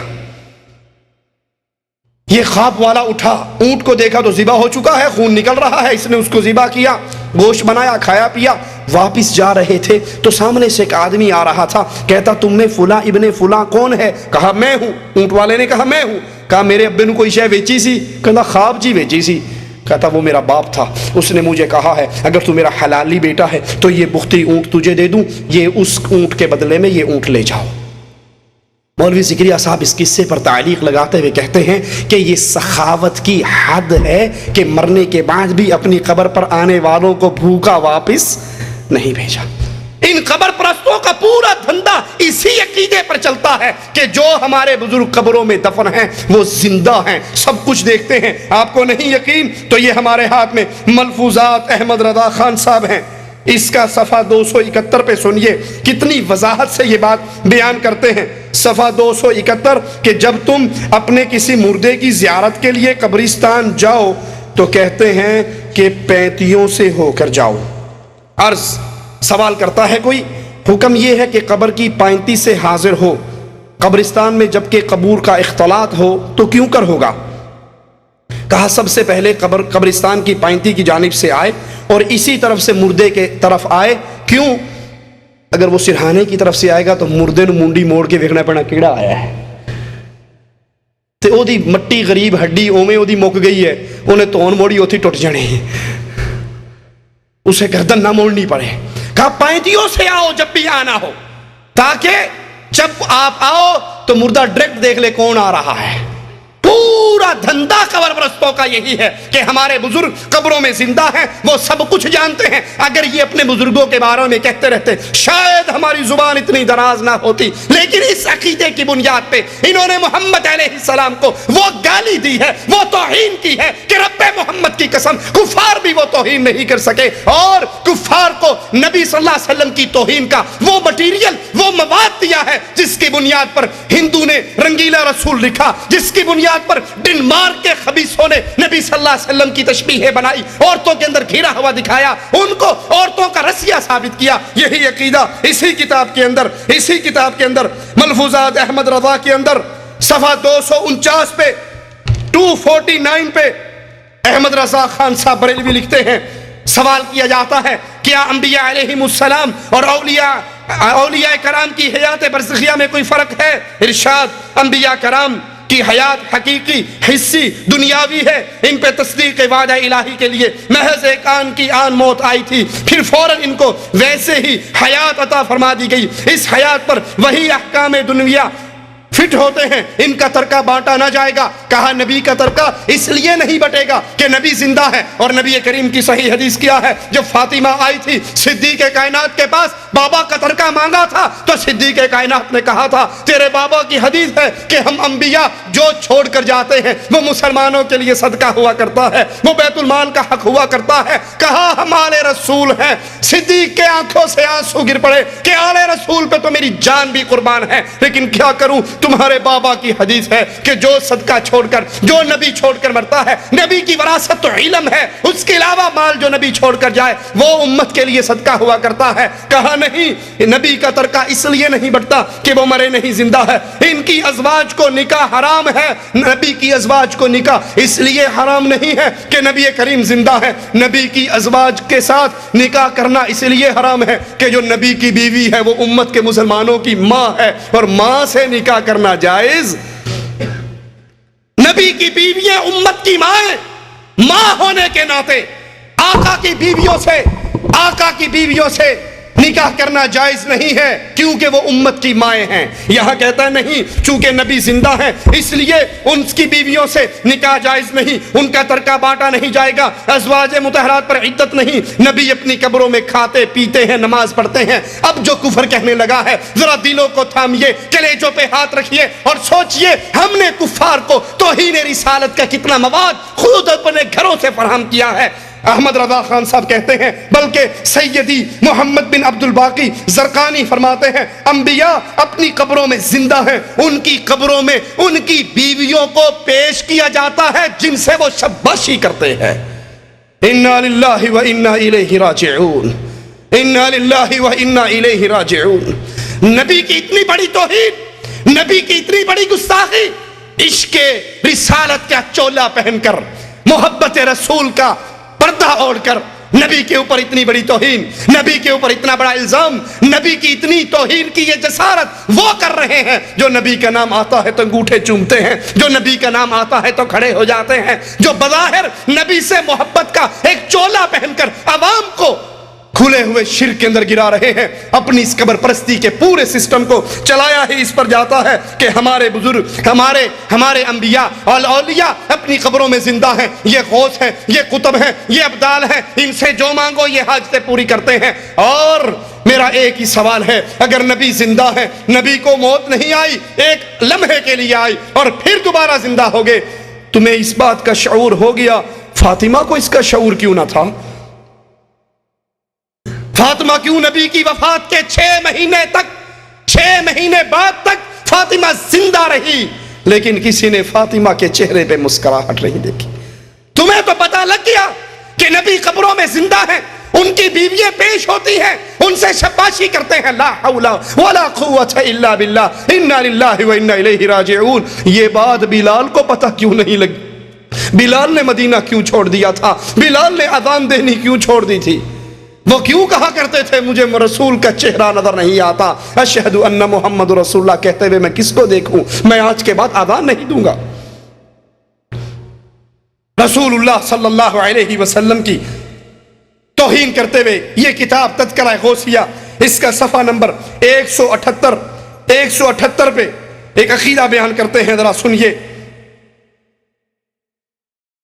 یہ خواب والا اٹھا, اونٹ کو دیکھا تو ذبح ہو چکا ہے, خون نکل رہا ہے, اس نے اس کو ذبح کیا, گوشت بنایا, کھایا پیا. واپس جا رہے تھے تو سامنے سے ایک آدمی آ رہا تھا, کہتا تم میں فلاں ابن فلاں کون ہے؟ کہا میں ہوں. اونٹ والے نے کہا میں ہوں. کہا میرے ابے نے کوئی شے ویچی سی؟ کہتا خواب جی ویچی سی. کہتا وہ میرا باپ تھا, اس نے مجھے کہا ہے اگر تو میرا حلالی بیٹا ہے تو یہ بختی اونٹ تجھے دے دوں, یہ اس اونٹ کے بدلے میں یہ اونٹ لے جاؤ. مولوی زکریا صاحب اس قصے پر تعلیق لگاتے ہوئے کہتے ہیں کہ یہ سخاوت کی حد ہے کہ مرنے کے بعد بھی اپنی قبر پر آنے والوں کو بھوکا واپس نہیں بھیجا. ان قبر پرستوں کا پورا دھندا اسی عقیدے پر چلتا ہے کہ جو ہمارے بزرگ قبروں میں دفن ہیں وہ زندہ ہیں, سب کچھ دیکھتے ہیں. آپ کو نہیں یقین تو یہ ہمارے ہاتھ میں ملفوظات احمد رضا خان صاحب ہیں, اس کا صفحہ 271 پہ سنیے کتنی وضاحت سے یہ بات بیان کرتے ہیں. صفحہ 271 کہ جب تم اپنے کسی مردے کی زیارت کے لیے قبرستان جاؤ تو کہتے ہیں کہ پینتیوں سے ہو کر جاؤ. عرض سوال کرتا ہے کوئی, حکم یہ ہے کہ قبر کی پینتی سے حاضر ہو, قبرستان میں جبکہ قبور کا اختلاط ہو تو کیوں کر ہوگا؟ کہا سب سے پہلے قبرستان کی پینتی کی جانب سے آئے اور اسی طرف سے مردے کے طرف آئے. کیوں؟ اگر وہ سرہانے کی طرف سے آئے گا تو مردے نو منڈی موڑ کے ویکھنا پینا کیڑا آیا ہے, تے او دی مٹی غریب ہڈی اوویں او دی مک گئی ہے, انہیں تون موڑی اوتھی ٹوٹ جانے, اسے گردن نہ موڑنی پڑے. کہا پینتیوں سے آؤ جب بھی آنا ہو, تاکہ جب آپ آؤ تو مردہ ڈائریکٹ دیکھ لے کون آ رہا ہے. پورا دھندا قبر پرستوں کا یہی ہے کہ ہمارے بزرگ قبروں میں زندہ ہیں, وہ سب کچھ جانتے ہیں. اگر یہ اپنے بزرگوں کے بارے میں کہتے رہتے شاید ہماری زبان اتنی دراز نہ ہوتی, لیکن اس عقیدے کی بنیاد پہ انہوں نے محمد علیہ السلام کو وہ گالی دی ہے, وہ توہین کی ہے کہ رب محمد کی قسم کفار بھی وہ توہین نہیں کر سکے, اور کفار کو نبی صلی اللہ علیہ وسلم کی توہین کا وہ مٹیریل, وہ مواد دیا ہے جس کی بنیاد پر ہندو نے رنگیلا رسول لکھا, جس کی بنیاد پر ڈنمارک کے خبیثوں نے نبی صلی اللہ علیہ وسلم کی تشبیہیں بنائی, عورتوں کے اندر گھرا ہوا دکھایا, ان کو عورتوں کا رسیہ ثابت کیا. یہی عقیدہ اسی کتاب کے اندر ملفوظات احمد رضا کے اندر صفحہ 249 پہ 249 پہ احمد رضا خان صاحب بریلوی لکھتے ہیں. سوال کیا جاتا ہے کیا انبیاء علیہم السلام اور اولیاء کرام کی حیات برزخیہ میں کوئی فرق ہے؟ ارشاد, انبیاء کرام کی حیات حقیقی, حصی, دنیاوی ہے. ان پہ تصدیق وعدہ الہی کے لیے محض ایک آن کی آن موت آئی تھی, پھر فوراً ان کو ویسے ہی حیات عطا فرما دی گئی. اس حیات پر وہی احکام دنیا فٹ ہوتے ہیں, ان کا ترکہ بانٹا نہ جائے گا. کہا نبی کا ترکہ اس لیے نہیں بٹے گا کہ نبی زندہ ہے, اور نبی کریم کی صحیح حدیث کیا ہے, جب فاطمہ آئی تھی صدیق کائنات کے پاس بابا کا ترکہ مانگا تھا تو صدیق کائنات نے کہا تھا تیرے بابا کی حدیث ہے کہ ہم انبیاء جو چھوڑ کر جاتے ہیں وہ مسلمانوں کے لیے صدقہ ہوا کرتا ہے, وہ بیت المال کا حق ہوا کرتا ہے. کہا ہم آل رسول ہیں. صدیق کے آنکھوں سے آنسو گر پڑے کہ آل رسول پہ تو میری جان بھی قربان ہے, لیکن کیا کروں, تمہارے بابا کی حدیث ہے کہ جو صدقہ چھوڑ کر, جو نبی چھوڑ کر مرتا ہے, نبی کی وراثت تو علم ہے, اس کے علاوہ مال جو نبی چھوڑ کر جائے وہ امت کے لیے صدقہ ہوا کرتا ہے. کہا نہیں, نبی کا ترکہ اس لیے نہیں بٹتا کہ وہ مرے نہیں, زندہ ہے. ان کی ازواج کو نکاح حرام ہے, نبی کی ازواج کو نکاح اس لیے حرام نہیں ہے کہ نبی کریم زندہ ہے. نبی کی ازواج کے ساتھ نکاح کرنا اس لیے حرام ہے کہ جو نبی کی بیوی ہے وہ امت کے مسلمانوں کی ماں ہے, اور ماں سے نکاح کرنا جائز. نبی کی بیویاں امت کی ماں ہونے کے ناطے آقا کی بیویوں سے نکاح کرنا جائز نہیں ہے کیونکہ وہ امت کی مائیں ہیں. یہاں کہتا ہے نہیں چونکہ نبی زندہ ہیں اس لیے ان کی بیویوں سے نکاح جائز نہیں, ان کا ترکہ بانٹا نہیں جائے گا, ازواج مطہرات پر عدت نہیں, نبی اپنی قبروں میں کھاتے پیتے ہیں, نماز پڑھتے ہیں. اب جو کفر کہنے لگا ہے ذرا دلوں کو تھامیے, کلیجوں پہ ہاتھ رکھیے اور سوچئے ہم نے کفار کو توہین رسالت کا کتنا مواد خود اپنے گھروں سے فراہم کیا ہے. احمد رضا خان صاحب کہتے ہیں, بلکہ سیدی محمد بن عبد الباقی زرقانی فرماتے ہیں انبیاء اپنی قبروں میں زندہ ہیں, ان کی قبروں میں ان کی بیویوں کو پیش کیا جاتا ہے جن سے وہ شباشی کرتے ہیں. انا للہ و انا الیہ راجعون, انا للہ و انا الیہ راجعون. نبی کی اتنی بڑی توہین, نبی کی اتنی بڑی گستاخی, عشق رسالت کا چولا پہن کر, محبت رسول کا پردہ اوڑھ کر نبی کے اوپر اتنی بڑی توہین, نبی کے اوپر اتنا بڑا الزام, نبی کی اتنی توہین کی یہ جسارت وہ کر رہے ہیں جو نبی کا نام آتا ہے تو انگوٹھے چومتے ہیں, جو نبی کا نام آتا ہے تو کھڑے ہو جاتے ہیں, جو بظاہر نبی سے محبت کا ایک چولا پہن کر عوام کو کھلے ہوئے شرک کے اندر گرا رہے ہیں. اپنی اس قبر پرستی کے پورے سسٹم کو چلایا ہی اس پر جاتا ہے کہ ہمارے بزرگ, ہمارے انبیاء اور اولیاء اپنی قبروں میں زندہ ہیں, یہ غوث ہیں, یہ قطب ہیں, یہ ابدال ہیں, ان سے جو مانگو یہ حاجتیں پوری کرتے ہیں. اور میرا ایک ہی سوال ہے, اگر نبی زندہ ہے, نبی کو موت نہیں آئی, ایک لمحے کے لیے آئی اور پھر دوبارہ زندہ ہو گئے, تمہیں اس بات کا شعور ہو گیا فاطمہ کو اس کا شعور کیوں نہ تھا؟ فاطمہ کیوں نبی کی وفات کے 6 مہینے تک, 6 مہینے بعد تک فاطمہ زندہ رہی لیکن کسی نے فاطمہ کے چہرے پہ مسکراہٹ نہیں دیکھی؟ تمہیں تو پتہ لگ گیا کہ نبی قبروں میں زندہ ہیں, ان کی بیویاں پیش ہوتی ہیں, ان سے شباشی کرتے ہیں. لا حول ولا قوت الا باللہ, انا للہ و انا الیہ راجعون. یہ بات بلال کو پتہ کیوں نہیں لگی؟ بلال نے مدینہ کیوں چھوڑ دیا تھا؟ بلال نے اذان دینی کیوں چھوڑ دی تھی؟ وہ کیوں کہا کرتے تھے مجھے رسول کا چہرہ نظر نہیں آتا, اشہد ان محمد رسول اللہ کہتے ہوئے میں کس کو دیکھوں؟ میں آج کے بعد اذان نہیں دوں گا. رسول اللہ صلی اللہ علیہ وسلم کی توہین کرتے ہوئے یہ کتاب تذکرہ غوثیہ, اس کا صفحہ نمبر 178 پہ ایک عقیدہ بیان کرتے ہیں, ذرا سنیے.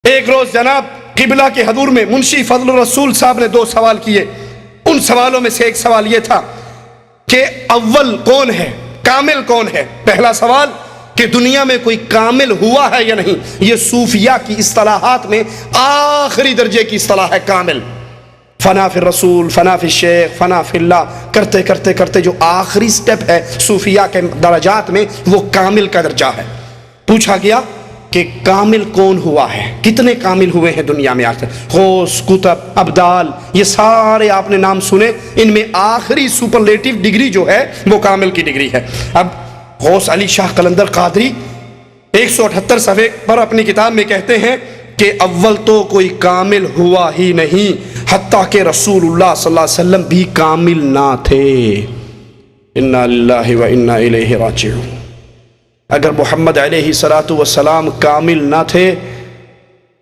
ایک روز جناب قبلہ کے حضور میں منشی فضل الرسول صاحب نے 2 سوال کیے. ان سوالوں میں سے ایک سوال یہ تھا کہ اول کون ہے, کامل کون ہے؟ پہلا سوال کہ دنیا میں کوئی کامل ہوا ہے یا نہیں. یہ صوفیہ کی اصطلاحات میں آخری درجے کی اصطلاح ہے کامل. فنا فی الرسول, فنا فی الشیخ, فنا فی اللہ کرتے کرتے کرتے جو آخری سٹیپ ہے صوفیہ کے درجات میں وہ کامل کا درجہ ہے. پوچھا گیا کہ کامل کون ہوا ہے, کتنے کامل ہوئے ہیں دنیا میں آج تک؟ غوث, قطب, ابدال, یہ سارے آپ نے نام سنے, ان میں آخری سپرلیٹیو ڈگری جو ہے وہ کامل کی ڈگری ہے. اب غوث علی شاہ قلندر قادری 178 صفحے پر اپنی کتاب میں کہتے ہیں کہ اول تو کوئی کامل ہوا ہی نہیں, حتیٰ کہ رسول اللہ صلی اللہ علیہ وسلم بھی کامل نہ تھے. انا للہ و انا الیہ راجعون. اگر محمد علیہ السلام کامل نہ تھے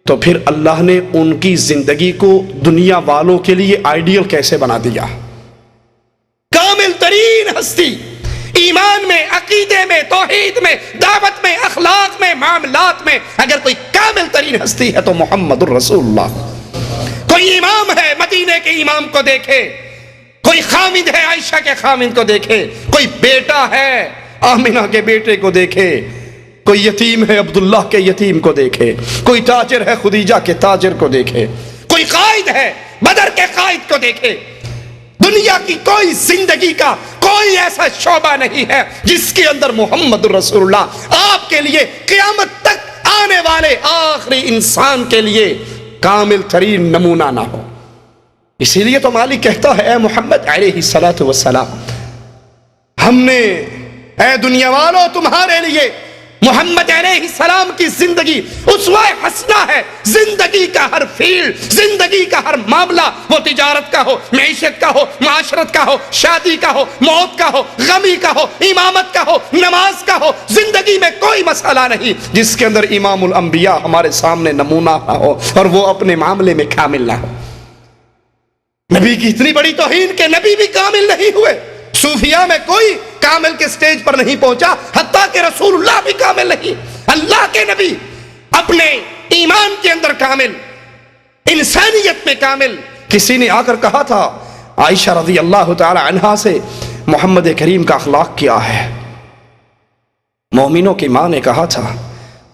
تو پھر اللہ نے ان کی زندگی کو دنیا والوں کے لیے آئیڈیل کیسے بنا دیا؟ کامل ترین ہستی, ایمان میں, عقیدے میں, توحید میں, دعوت میں, اخلاق میں, معاملات میں اگر کوئی کامل ترین ہستی ہے تو محمد الرسول اللہ. کوئی امام ہے مدینے کے امام کو دیکھے, کوئی خامد ہے عائشہ کے خامد کو دیکھے, کوئی بیٹا ہے آمنہ کے بیٹے کو دیکھے, کوئی یتیم ہے عبداللہ کے یتیم کو دیکھے, کوئی تاجر ہے خدیجہ کے تاجر کو دیکھے, کوئی قائد ہے بدر کے قائد کو دیکھے. دنیا کی کوئی زندگی کا کوئی ایسا شعبہ نہیں ہے جس کے اندر محمد رسول اللہ آپ کے لیے قیامت تک آنے والے آخری انسان کے لیے کامل ترین نمونہ نہ ہو. اسی لیے تو مالک کہتا ہے اے محمد علیہ السلام, ہم نے اے دنیا والوں تمہارے لیے محمد علیہ السلام کی زندگی اسوہ حسنہ ہے. زندگی کا ہر فیلڈ, زندگی کا ہر معاملہ, وہ تجارت کا ہو, معیشت کا ہو, معاشرت کا ہو, شادی کا ہو, موت کا ہو, غمی کا ہو, امامت کا ہو, نماز کا ہو, زندگی میں کوئی مسئلہ نہیں جس کے اندر امام الانبیاء ہمارے سامنے نمونہ نہ ہو اور وہ اپنے معاملے میں کامل نہ ہو. نبی کی اتنی بڑی توہین کہ نبی بھی کامل نہیں ہوئے، صوفیاء میں کوئی کامل کے سٹیج پر نہیں پہنچا، حتیٰ کہ رسول اللہ بھی کامل نہیں، اللہ کے نبی اپنے ایمان کے اندر کامل، انسانیت میں کامل۔ کسی نے آ کر کہا تھا عائشہ رضی اللہ تعالی عنہا سے، محمد کریم کا اخلاق کیا ہے؟ مومنوں کی ماں نے کہا تھا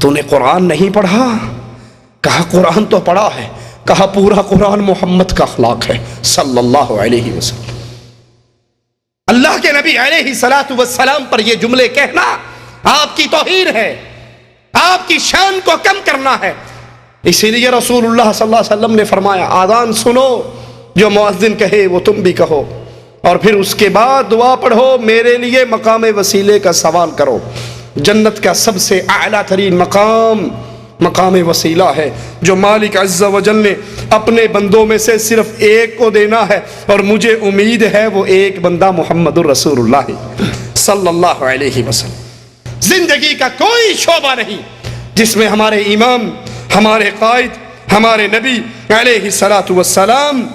تو نے قرآن نہیں پڑھا؟ کہا قرآن تو پڑھا ہے، کہا پورا قرآن محمد کا اخلاق ہے صلی اللہ علیہ وسلم۔ اللہ کے نبی علیہ الصلوۃ والسلام پر یہ جملے کہنا آپ کی توہین ہے، آپ کی شان کو کم کرنا ہے۔ اسی لیے رسول اللہ صلی اللہ علیہ وسلم نے فرمایا آذان سنو، جو مؤذن کہے وہ تم بھی کہو، اور پھر اس کے بعد دعا پڑھو، میرے لیے مقام وسیلے کا سوال کرو۔ جنت کا سب سے اعلیٰ ترین مقام مقام وسیلہ ہے، جو مالک عز و جل نے اپنے بندوں میں سے صرف ایک کو دینا ہے، اور مجھے امید ہے وہ ایک بندہ محمد الرسول اللہ صلی اللہ علیہ وسلم۔ زندگی کا کوئی شعبہ نہیں جس میں ہمارے امام، ہمارے قائد، ہمارے نبی علیہ الصلوۃ والسلام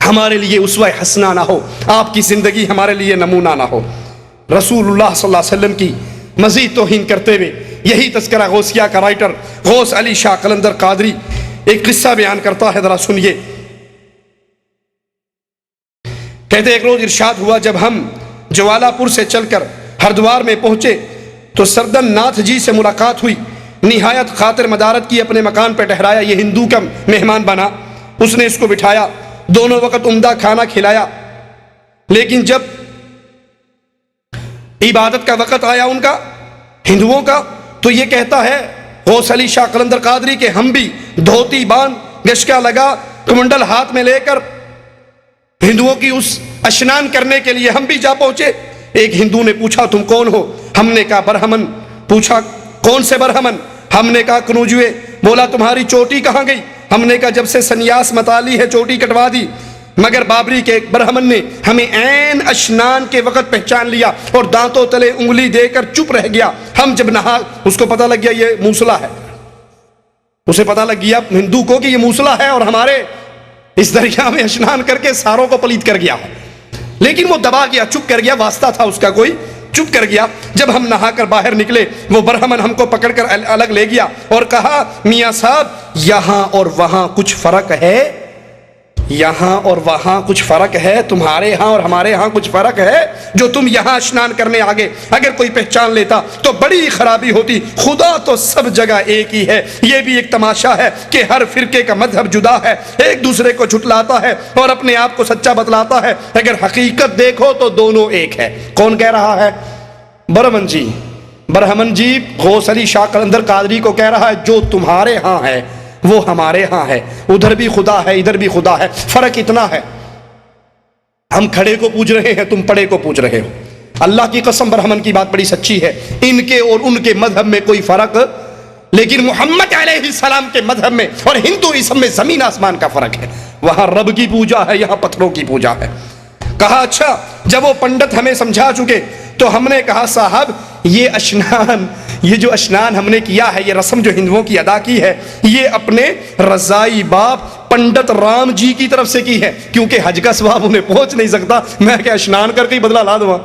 ہمارے لیے اسوہ حسنہ نہ ہو، آپ کی زندگی ہمارے لیے نمونہ نہ ہو۔ رسول اللہ صلی اللہ علیہ وسلم کی مزید توہین کرتے ہوئے یہی تذکرہ غوثیہ کا رائٹر غوث علی شاہ قلندر قادری ایک قصہ بیان کرتا ہے، ذرا سنیے۔ کہتے ایک روز ارشاد ہوا، جب ہم جوالا پور سے چل کر ہردوار میں پہنچے تو سردن ناتھ جی سے ملاقات ہوئی، نہایت خاطر مدارت کی، اپنے مکان پہ ٹھہرایا، یہ ہندو کا مہمان بنا، اس نے اس کو بٹھایا، دونوں وقت عمدہ کھانا کھلایا، لیکن جب عبادت کا وقت آیا ان کا ہندوؤں کا تو یہ کہتا ہے غوث علی شاہ قلندر قادری کہ ہم بھی دھوتی باندھ، گشکا لگا، کمنڈل ہاتھ میں لے کر ہندوؤں کی اس اشنان کرنے کے لیے ہم بھی جا پہنچے۔ ایک ہندو نے پوچھا تم کون ہو؟ ہم نے کہا برہمن۔ پوچھا کون سے برہمن؟ ہم نے کہا کنوجوے۔ بولا تمہاری چوٹی کہاں گئی؟ ہم نے کہا جب سے سنیاس متالی ہے چوٹی کٹوا دی، مگر بابری کے ایک برہمن نے ہمیں عین اشنان کے وقت پہچان لیا اور دانتوں تلے انگلی دے کر چپ رہ گیا۔ ہم جب نہا، اس کو پتہ لگ گیا یہ موسلا ہے، اسے پتہ لگ گیا ہندو کو کہ یہ موسلا ہے اور ہمارے اس دریا میں اشنان کر کے ساروں کو پلیت کر گیا ہے، لیکن وہ دبا گیا، چپ کر گیا، واسطہ تھا اس کا کوئی، چپ کر گیا۔ جب ہم نہا کر باہر نکلے وہ برہمن ہم کو پکڑ کر الگ لے گیا اور کہا میاں صاحب یہاں اور وہاں کچھ فرق ہے، یہاں اور وہاں کچھ فرق ہے، تمہارے ہاں اور ہمارے ہاں کچھ فرق ہے، جو تم یہاں اشنان کرنے آگے اگر کوئی پہچان لیتا تو بڑی خرابی ہوتی، خدا تو سب جگہ ایک ہی ہے۔ یہ بھی ایک تماشا ہے کہ ہر فرقے کا مذہب جدا ہے، ایک دوسرے کو جھٹلاتا ہے اور اپنے آپ کو سچا بتلاتا ہے، اگر حقیقت دیکھو تو دونوں ایک ہے۔ کون کہہ رہا ہے؟ برہمن جی۔ برہمن جی غوث علی شاہ قلندر قادری کو کہہ رہا ہے جو تمہارے ہاں ہے وہ ہمارے ہاں ہے، ادھر بھی خدا ہے ادھر بھی خدا ہے، فرق اتنا ہے، ہم کھڑے کو پوج رہے ہیں تم پڑے کو پوج رہے ہو۔ اللہ کی قسم برہمن کی بات بڑی سچی ہے، ان کے اور ان کے مذہب میں کوئی فرق، لیکن محمد علیہ السلام کے مذہب میں اور ہندوازم میں زمین آسمان کا فرق ہے۔ وہاں رب کی پوجا ہے، یہاں پتھروں کی پوجا ہے۔ کہا اچھا، جب وہ پنڈت ہمیں سمجھا چکے تو ہم نے کہا صاحب یہ اشنان، یہ جو اشنان ہم نے کیا ہے، یہ رسم جو ہندوؤں کی ادا کی ہے، یہ اپنے رضائی باپ پنڈت رام جی کی طرف سے کی ہے، کیونکہ حج کا ثواب انہیں پہنچ نہیں سکتا، میں کیا اشنان کر کے ہی بدلہ لا دوں؟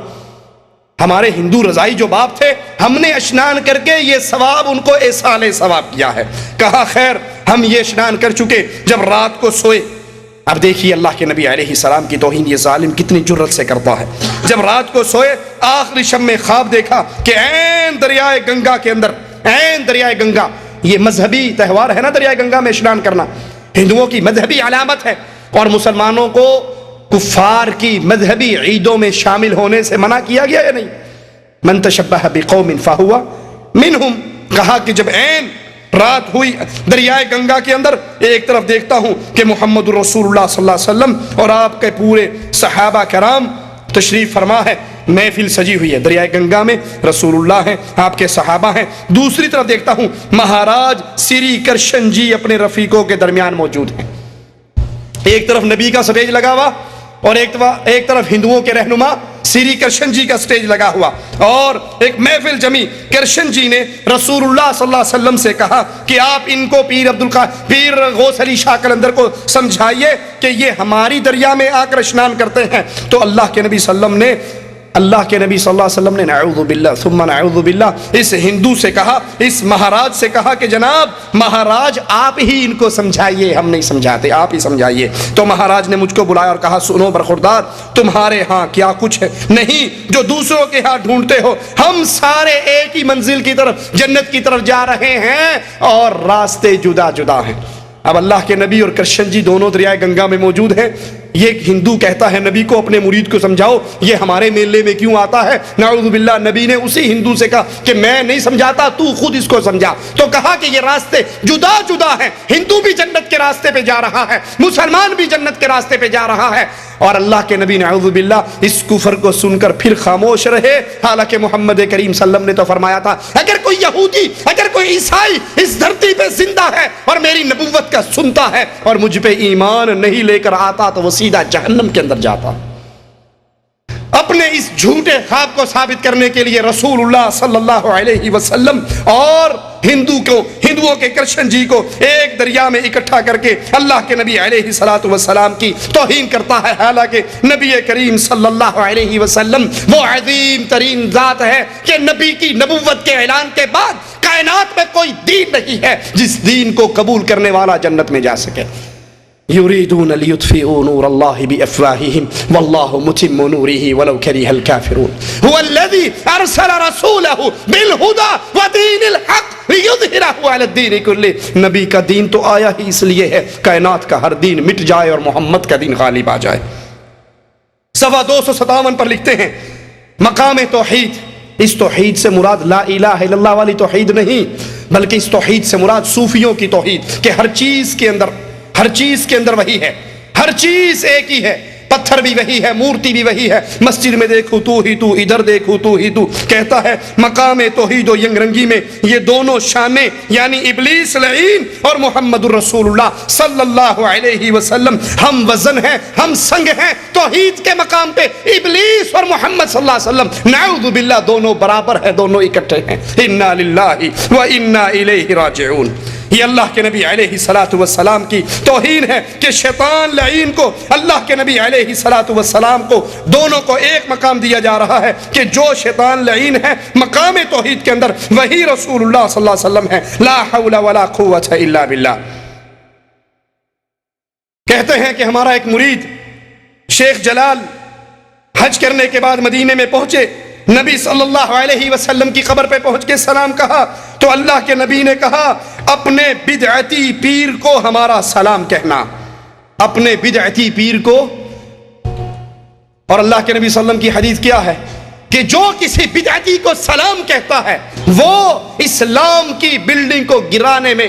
ہمارے ہندو رضائی جو باپ تھے، ہم نے اشنان کر کے یہ ثواب ان کو ایصال ثواب کیا ہے۔ کہا خیر ہم یہ اشنان کر چکے، جب رات کو سوئے، اب دیکھیے اللہ کے نبی علیہ السلام کی توہین یہ ظالم کتنی جرت سے کرتا ہے۔ جب رات کو سوئے آخری شب میں خواب دیکھا کہ عین دریائے گنگا کے اندر، عین دریائے گنگا، یہ مذہبی تہوار ہے نا دریائے گنگا میں اشنان کرنا، ہندوؤں کی مذہبی علامت ہے، اور مسلمانوں کو کفار کی مذہبی عیدوں میں شامل ہونے سے منع کیا گیا یا نہیں؟ من تشبہ بقوم فہو منہم۔ کہا کہ جب عین رات ہوئی دریائے گنگا کے اندر، ایک طرف دیکھتا ہوں کہ محمد رسول اللہ صلی اللہ علیہ وسلم اور آپ کے پورے صحابہ کرام تشریف فرما ہے، محفل سجی ہوئی ہے دریائے گنگا میں، رسول اللہ ہیں، آپ کے صحابہ ہیں۔ دوسری طرف دیکھتا ہوں مہاراج سری کرشن جی اپنے رفیقوں کے درمیان موجود ہیں، ایک طرف نبی کا سٹیج لگا ہوا اور ایک طرف ہندوؤں کے رہنما سری کرشن جی کا سٹیج لگا ہوا، اور ایک محفل جمی، کرشن جی نے رسول اللہ صلی اللہ علیہ وسلم سے کہا کہ آپ ان کو پیر غوث علی شاہ قلندر کو سمجھائیے کہ یہ ہماری دریا میں آ کر اشنان کرتے ہیں۔ تو اللہ کے نبی صلی اللہ علیہ وسلم نے نعوذ باللہ ثم نعوذ باللہ اس ہندو سے کہا، اس مہاراج سے کہا کہ جناب مہاراج آپ ہی ان کو سمجھائیے، ہم نہیں سمجھاتے، آپ ہی سمجھائیے۔ تو مہاراج نے مجھ کو بلایا اور کہا سنو برخوردار، تمہارے ہاں کیا کچھ ہے نہیں جو دوسروں کے ہاں ڈھونڈتے ہو، ہم سارے ایک ہی منزل کی طرف، جنت کی طرف جا رہے ہیں اور راستے جدا جدا ہیں۔ اب اللہ کے نبی اور کرشن جی دونوں دریائے گنگا میں موجود ہیں۔ یہ ایک ہندو کہتا ہے نبی کو اپنے مرید کو سمجھاؤ یہ ہمارے میلے میں کیوں آتا ہے، نعوذ باللہ نبی نے اسی ہندو سے کہا کہ میں نہیں سمجھاتا، تو خود اس کو سمجھا۔ تو کہا کہ یہ راستے جدا جدا ہیں، ہندو بھی جنت کے راستے پہ جا رہا ہے، مسلمان بھی جنت کے راستے پہ جا رہا ہے۔ اور اللہ کے نبی نعوذ باللہ اس کفر کو سن کر پھر خاموش رہے، حالانکہ محمد کریم صلی اللہ علیہ وسلم نے تو فرمایا تھا اگر کوئی یہودی، اگر کوئی عیسائی اس دھرتی پہ زندہ ہے اور میری نبوت کا سنتا ہے اور مجھ پہ ایمان نہیں لے کر آتا تو وہ سیدھا جہنم کے اندر جاتا۔ اپنے اس جھوٹے خواب کو ثابت کرنے کے لیے رسول اللہ صلی اللہ علیہ وسلم اور ہندوؤں کے کرشن جی کو ایک دریا میں اکٹھا کر کے اللہ کے نبی علیہ الصلوۃ والسلام کی توہین کرتا ہے، حالانکہ نبی کریم صلی اللہ علیہ وسلم وہ عظیم ترین ذات ہے کہ نبی کی نبوت کے اعلان کے بعد کائنات میں کوئی دین نہیں ہے جس دین کو قبول کرنے والا جنت میں جا سکے۔ یریدون لیطفئوا نور اللہ بافواہہم واللہ متم نورہ ولو کرہ الکافرون هو الذی ارسل رسولہ بالہدی ودین الحق لیظہرہ علی الدین کلہ۔ نبی کا دین تو آیا ہی اس لیے ہے کائنات کا ہر دین مٹ جائے اور محمد کا دین غالب آ جائے۔ صفحہ 257 پر لکھتے ہیں مقام توحید، اس توحید سے مراد لا الہ الا اللہ والی توحید نہیں، بلکہ اس توحید سے مراد صوفیوں کی توحید کہ ہر چیز کے اندر وہی ہے، ہر چیز ایک ہی ہے، پتھر بھی وہی ہے، مورتی بھی وہی ہے، مسجد میں دیکھو تو ہی تو، ادھر دیکھو تو ہی تو۔ کہتا ہے مقام توحید و ینگ رنگی میں یہ دونوں شانیں یعنی ابلیس لعین اور محمد الرسول اللہ صلی اللہ علیہ وسلم ہم وزن ہیں، ہم سنگ ہیں۔ توحید کے مقام پہ ابلیس اور محمد صلی اللہ علیہ وسلم نعوذ باللہ دونوں برابر ہیں، دونوں اکٹھے ہیں۔ انا للہ و انا الیہ راجعون۔ یہ اللہ کے نبی علیہ الصلوۃ والسلام کی توہین ہے کہ شیطان لعین کو اللہ کے نبی علیہ الصلوۃ والسلام کو دونوں کو ایک مقام دیا جا رہا ہے کہ جو شیطان لعین ہے مقام توحید کے اندر وہی رسول اللہ صلی اللہ علیہ وسلم ہے۔ لا حول ولا قوت الا باللہ۔ کہتے ہیں کہ ہمارا ایک مرید شیخ جلال حج کرنے کے بعد مدینے میں پہنچے، نبی صلی اللہ علیہ وسلم کی قبر پہ پہنچ کے سلام کہا تو اللہ کے نبی نے کہا اپنے بدعتی پیر کو ہمارا سلام کہنا، اپنے بدعتی پیر کو۔ اور اللہ کے نبی صلی اللہ علیہ وسلم کی حدیث کیا ہے کہ جو کسی بدعتی کو سلام کہتا ہے وہ اسلام کی بلڈنگ کو گرانے میں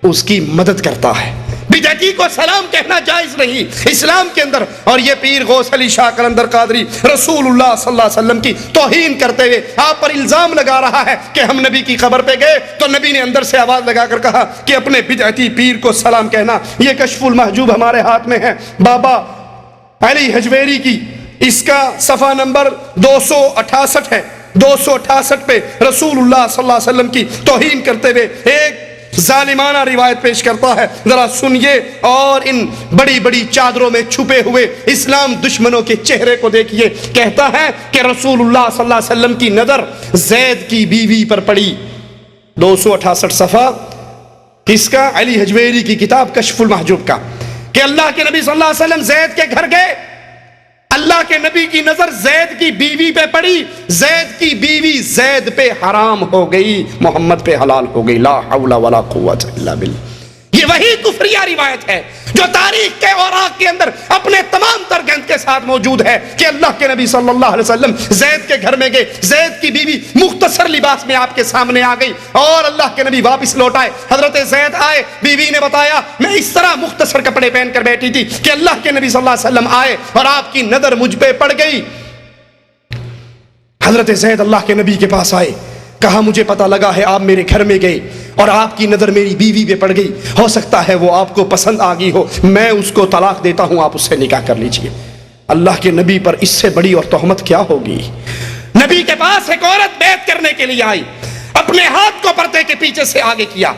اس کی مدد کرتا ہے۔ بدعتی کو سلام کہنا جائز نہیں اسلام کے اندر۔ اور یہ پیر غوث علی شاہ قلندر قادری رسول اللہ صلی اللہ علیہ وسلم کی توہین کرتے ہوئے آپ پر الزام لگا رہا ہے کہ ہم نبی کی قبر پہ گئے تو نبی نے اندر سے آواز لگا کر کہا کہ اپنے بدعتی پیر کو سلام کہنا۔ یہ کشف المحجوب ہمارے ہاتھ میں ہے، بابا علی حجویری کی، اس کا صفحہ نمبر 268 ہے۔ 268 پہ رسول اللہ صلی اللہ علیہ وسلم کی توہین کرتے ہوئے ایک ظالمانہ روایت پیش کرتا ہے، ذرا سنیے اور ان بڑی بڑی چادروں میں چھپے ہوئے اسلام دشمنوں کے چہرے کو دیکھیے۔ کہتا ہے کہ رسول اللہ صلی اللہ علیہ وسلم کی نظر زید کی بیوی پر پڑی۔ 268 صفحہ کس کا؟ علی حجویری کی کتاب کشف المحجوب کا، کہ اللہ کے نبی صلی اللہ علیہ وسلم زید کے گھر گئے، اللہ کے نبی کی نظر زید کی بیوی پہ پڑی، زید کی بیوی زید پہ حرام ہو گئی، محمد پہ حلال ہو گئی۔ لا حول ولا قوت الا باللہ۔ یہ وہی کفریہ روایت ہے جو تاریخ کے اوراق کے اندر اپنے تمام تر گند کے ساتھ موجود ہے کہ اللہ کے نبی صلی اللہ علیہ وسلم زید کے گھر میں گئے، زید کی بیوی مختصر لباس میں آپ کے سامنے آ گئی اور اللہ کے نبی واپس لوٹ آئے۔ حضرت زید آئے، بیوی نے بتایا میں اس طرح مختصر کپڑے پہن کر بیٹھی تھی کہ اللہ کے نبی صلی اللہ علیہ وسلم آئے اور آپ کی نظر مجھ پہ پڑ گئی۔ حضرت زید اللہ کے نبی کے پاس آئے، کہا مجھے پتہ لگا ہے آپ میرے گھر میں گئے اور آپ کی نظر میری بیوی پہ پڑ گئی، ہو سکتا ہے وہ آپ کو پسند آ گئی ہو، میں اس کو طلاق دیتا ہوں، آپ اس سے نکاح کر لیجئے۔ اللہ کے نبی پر اس سے بڑی اور تہمت کیا ہوگی؟ نبی کے پاس ایک عورت بیعت کرنے کے لیے آئی، اپنے ہاتھ کو پردے کے پیچھے سے آگے کیا،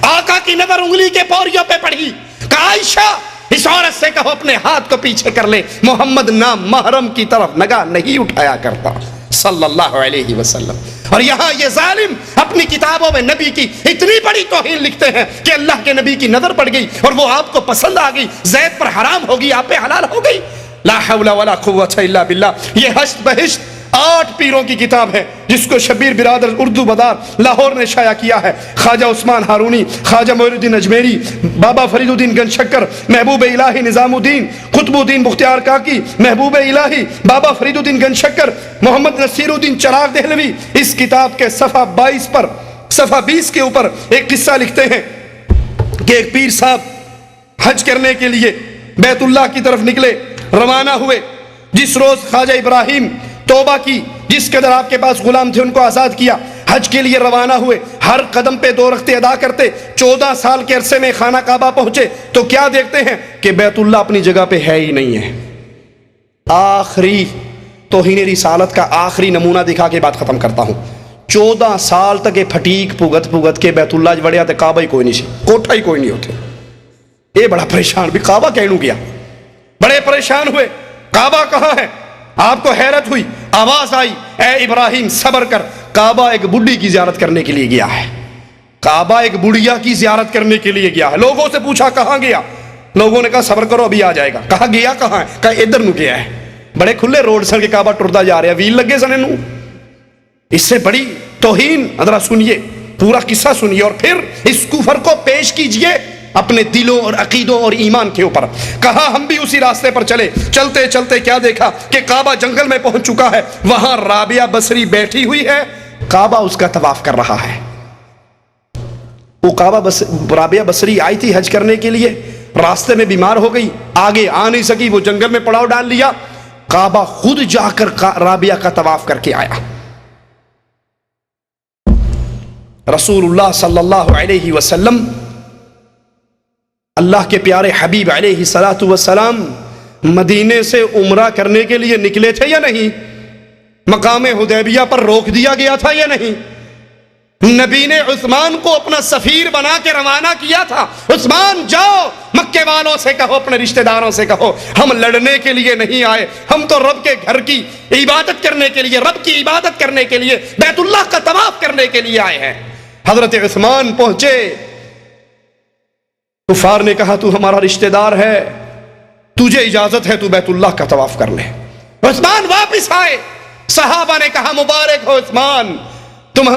آقا کی نظر انگلی کے پوریوں پہ پڑی، کہا عائشہ اس عورت سے کہو اپنے ہاتھ کو پیچھے کر لے، محمد نام محرم کی طرف نگاہ نہیں اٹھایا کرتا صلی اللہ علیہ وسلم۔ اور یہاں یہ ظالم اپنی کتابوں میں نبی کی اتنی بڑی توہین لکھتے ہیں کہ اللہ کے نبی کی نظر پڑ گئی اور وہ آپ کو پسند آ گئی، زید پر حرام ہوگی، آپ پہ حلال ہو گئی۔ لا حول ولا قوت الا باللہ۔ یہ حشت بہشت 8 پیروں کی کتاب ہے جس کو شبیر برادر اردو بازار لاہور نے شائع کیا ہے۔ خواجہ عثمان ہارونی، خواجہ معین الدین اجمیری، بابا فرید الدین گنج شکر، محبوب الہی نظام الدین، قطب الدین بختیار کاکی، محبوب الہی بابا فرید الدین گنج شکر، محمد نصیر الدین چراغ دہلوی اس کتاب کے صفحہ 22 پر صفحہ 20 کے اوپر ایک قصہ لکھتے ہیں کہ ایک پیر صاحب حج کرنے کے لیے بیت اللہ کی طرف نکلے، روانہ ہوئے۔ جس روز خواجہ ابراہیم توبہ کی، جس قدر آپ کے پاس غلام تھے ان کو آزاد کیا، حج کے لیے روانہ ہوئے، ہر قدم پہ 2 رکعتیں ادا کرتے، 14 سال کے عرصے میں خانہ کعبہ پہنچے تو کیا دیکھتے ہیں کہ بیت اللہ اپنی جگہ پہ ہے ہی نہیں ہے۔ آخری توہین رسالت کا آخری نمونہ دکھا کے بات ختم کرتا ہوں۔ 14 سال تک یہ پھٹیک پھگت کے بیت اللہ بڑے آتے، کعبہ ہی کوئی نہیں سی، کوٹھا ہی کوئی نہیں ہوتے۔ یہ بڑا پریشان بھی کعبہ کہنوں گیا، بڑے پریشان ہوئے، کعبہ کہاں ہے؟ آپ کو حیرت ہوئی، آواز آئی اے ابراہیم صبر کر، کعبہ ایک بڈھی کی زیارت کرنے کے لیے گیا ہے، کعبہ ایک بڑھیا کی زیارت کرنے کے لیے گیا ہے۔ لوگوں سے پوچھا کہاں گیا؟ لوگوں نے کہا صبر کرو ابھی آ جائے گا۔ کہا گیا کہاں ہے؟ کہا ادھر نو گیا ہے۔ بڑے کھلے روڈ سر کے کعبہ ٹرتا جا رہا، ویل لگے سنے نو۔ اس سے بڑی توہین ذرا سنیے، پورا قصہ سنیے اور پھر اس کفر کو پیش کیجئے اپنے دلوں اور عقیدوں اور ایمان کے اوپر۔ کہا ہم بھی اسی راستے پر چلے، چلتے چلتے کیا دیکھا کہ کعبہ جنگل میں پہنچ چکا ہے، وہاں رابعہ بصری بیٹھی ہوئی ہے، کعبہ اس کا طواف کر رہا ہے۔ وہ رابعہ بصری آئی تھی حج کرنے کے لیے، راستے میں بیمار ہو گئی، آگے آ نہیں سکی، وہ جنگل میں پڑاؤ ڈال لیا، کعبہ خود جا کر رابعہ کا طواف کر کے آیا۔ رسول اللہ صلی اللہ علیہ وسلم اللہ کے پیارے حبیب علیہ الصلوۃ والسلام مدینے سے عمرہ کرنے کے لیے نکلے تھے یا نہیں؟ مقام حدیبیہ پر روک دیا گیا تھا یا نہیں؟ نبی نے عثمان کو اپنا سفیر بنا کے روانہ کیا تھا، عثمان جاؤ مکے والوں سے کہو، اپنے رشتہ داروں سے کہو ہم لڑنے کے لیے نہیں آئے، ہم تو رب کے گھر کی عبادت کرنے کے لیے، رب کی عبادت کرنے کے لیے، بیت اللہ کا طواف کرنے کے لیے آئے ہیں۔ حضرت عثمان پہنچے، کفار نے کہا تو ہمارا رشتہ دار ہے، تجھے اجازت ہے تو بیت اللہ کا طواف کر لے۔ عثمان واپس آئے، صحابہ نے کہا مبارک ہو عثمان،